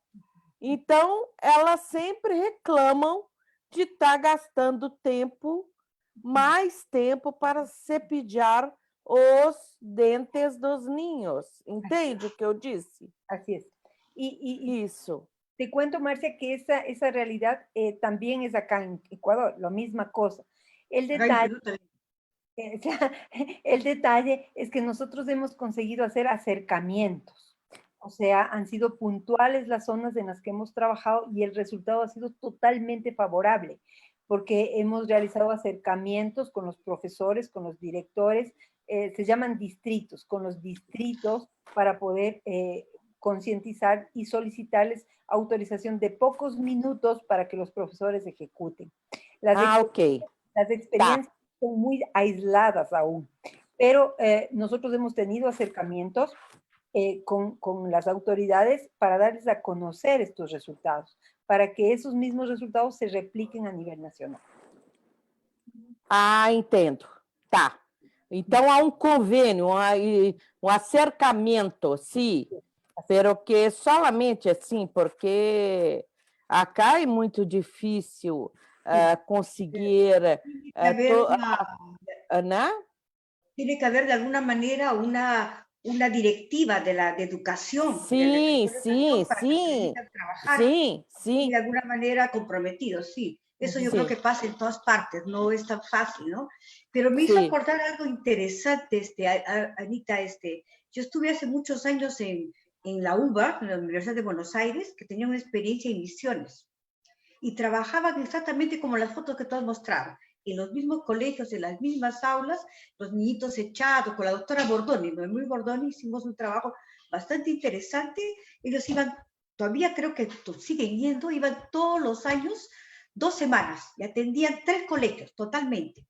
Speaker 4: Então, elas sempre reclamam de estar gastando tempo, mais tempo para cepillar os dentes dos ninhos. Entende o que eu disse?
Speaker 1: Así es. Y
Speaker 4: Isso.
Speaker 1: te cuento, Marcia, que esa realidad también es acá en Ecuador, la misma cosa. El detalle, el detalle es que nosotros hemos conseguido hacer acercamientos. O sea, han sido puntuales las zonas en las que hemos trabajado y el resultado ha sido totalmente favorable, porque hemos realizado acercamientos con los profesores, con los directores, se llaman distritos, con los distritos para poder concientizar y solicitarles autorización de pocos minutos para que los profesores ejecuten.
Speaker 4: Ok.
Speaker 1: Las experiencias son muy aisladas aún, pero nosotros hemos tenido acercamientos con las autoridades para darles a conocer estos resultados, para que esos mismos resultados se repliquen a nivel nacional.
Speaker 4: Ah, entendo. Tá. Então, há um convênio, um acercamento, sim, pero que solamente assim, porque acá é muito difícil conseguir... ¿no?
Speaker 2: Tiene que haber de alguna manera una directiva de educación.
Speaker 4: Sí, sí,
Speaker 2: para
Speaker 4: sí.
Speaker 2: que trabajar
Speaker 4: Sí, sí.
Speaker 2: de alguna manera comprometidos, sí. Eso yo creo que pasa en todas partes, no es tan fácil, ¿no? Pero me hizo acordar algo interesante, Anita, yo estuve hace muchos años en la UBA, en la Universidad de Buenos Aires, que tenía una experiencia en misiones, y trabajaban exactamente como las fotos que tú has mostrado, en los mismos colegios, en las mismas aulas, los niñitos echados, con la doctora Bordoni, Noemí Bordoni, hicimos un trabajo bastante interesante. Ellos iban, todavía creo que siguen yendo, iban todos los años, 2 semanas, y atendían 3 colegios totalmente.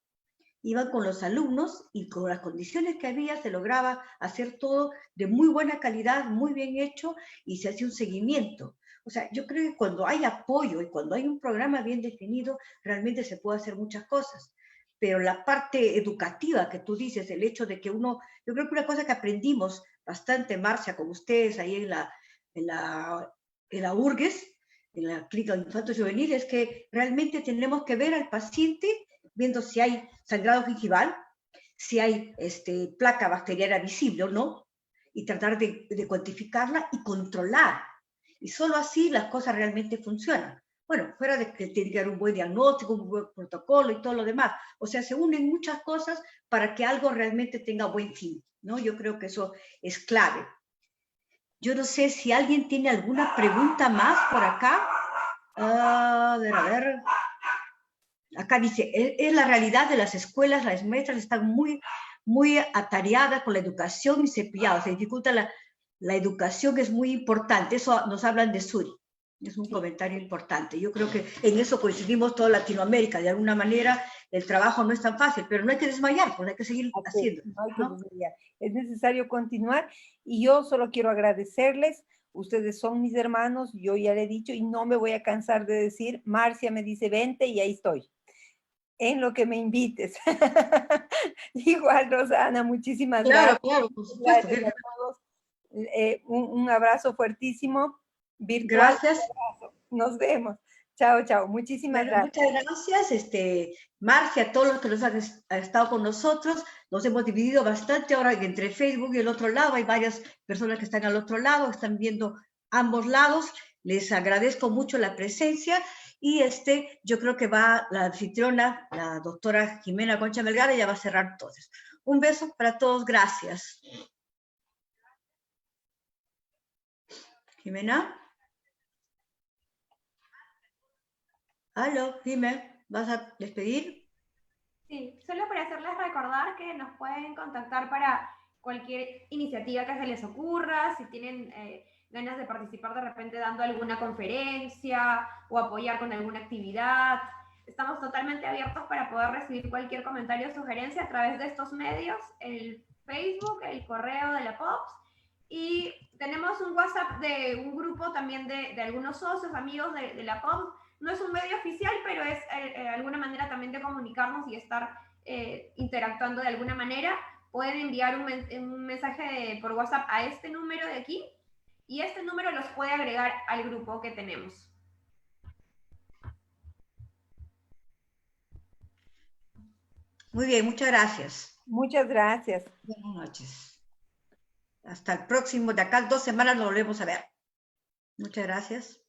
Speaker 2: Iban con los alumnos y con las condiciones que había se lograba hacer todo de muy buena calidad, muy bien hecho, y se hacía un seguimiento. O sea, yo creo que cuando hay apoyo y cuando hay un programa bien definido, realmente se puede hacer muchas cosas. Pero la parte educativa que tú dices, el hecho de que uno, yo creo que una cosa que aprendimos bastante, Marcia, con ustedes ahí en la URGES, en la Clínica de Infantos Juveniles, es que realmente tenemos que ver al paciente viendo si hay sangrado gingival, si hay placa bacteriana visible o no, y tratar de cuantificarla y controlar. Y solo así las cosas realmente funcionan. Bueno, fuera de que tiene que haber un buen diagnóstico, un buen protocolo y todo lo demás. O sea, se unen muchas cosas para que algo realmente tenga buen fin, ¿no? Yo creo que eso es clave. Yo no sé si alguien tiene alguna pregunta más por acá. A ver. Acá dice, es la realidad de las escuelas, las maestras están muy, muy atareadas con la educación y cepilladas, se dificulta la educación, es muy importante, eso nos hablan de Suri, es un comentario importante. Yo creo que en eso coincidimos toda Latinoamérica, de alguna manera el trabajo no es tan fácil, pero no hay que desmayar, pues hay que seguir haciendo.
Speaker 1: No hay que desmayar, es necesario continuar y yo solo quiero agradecerles. Ustedes son mis hermanos, yo ya le he dicho y no me voy a cansar de decir, Marcia me dice, vente y ahí estoy, en lo que me invites. Igual, Rosana, muchísimas gracias.
Speaker 2: Claro, por supuesto.
Speaker 1: Gracias a todos. Un abrazo fuertísimo, virtual.
Speaker 2: Gracias.
Speaker 1: Nos vemos. Chao, chao. Muchísimas gracias.
Speaker 2: Muchas gracias, Marcia, a todos los que nos han estado con nosotros. Nos hemos dividido bastante ahora entre Facebook y el otro lado. Hay varias personas que están al otro lado, están viendo ambos lados. Les agradezco mucho la presencia y yo creo que va la anfitriona, la doctora Jimena Concha Melgar, ya va a cerrar todos. Un beso para todos. Gracias. Jimena. Aló, dime, ¿vas a despedir?
Speaker 3: Sí, solo para hacerles recordar que nos pueden contactar para cualquier iniciativa que se les ocurra, si tienen ganas de participar de repente dando alguna conferencia o apoyar con alguna actividad. Estamos totalmente abiertos para poder recibir cualquier comentario o sugerencia a través de estos medios, el Facebook, el correo de la POPS, y tenemos un WhatsApp de un grupo también de algunos socios, amigos de la POPS. No es un medio oficial, pero es alguna manera también de comunicarnos y estar interactuando de alguna manera. Pueden enviar un mensaje por WhatsApp a este número de aquí y este número los puede agregar al grupo que tenemos.
Speaker 2: Muy bien, muchas gracias.
Speaker 1: Muchas gracias.
Speaker 2: Buenas noches. Hasta el próximo, de acá a 2 semanas nos volvemos a ver. Muchas gracias.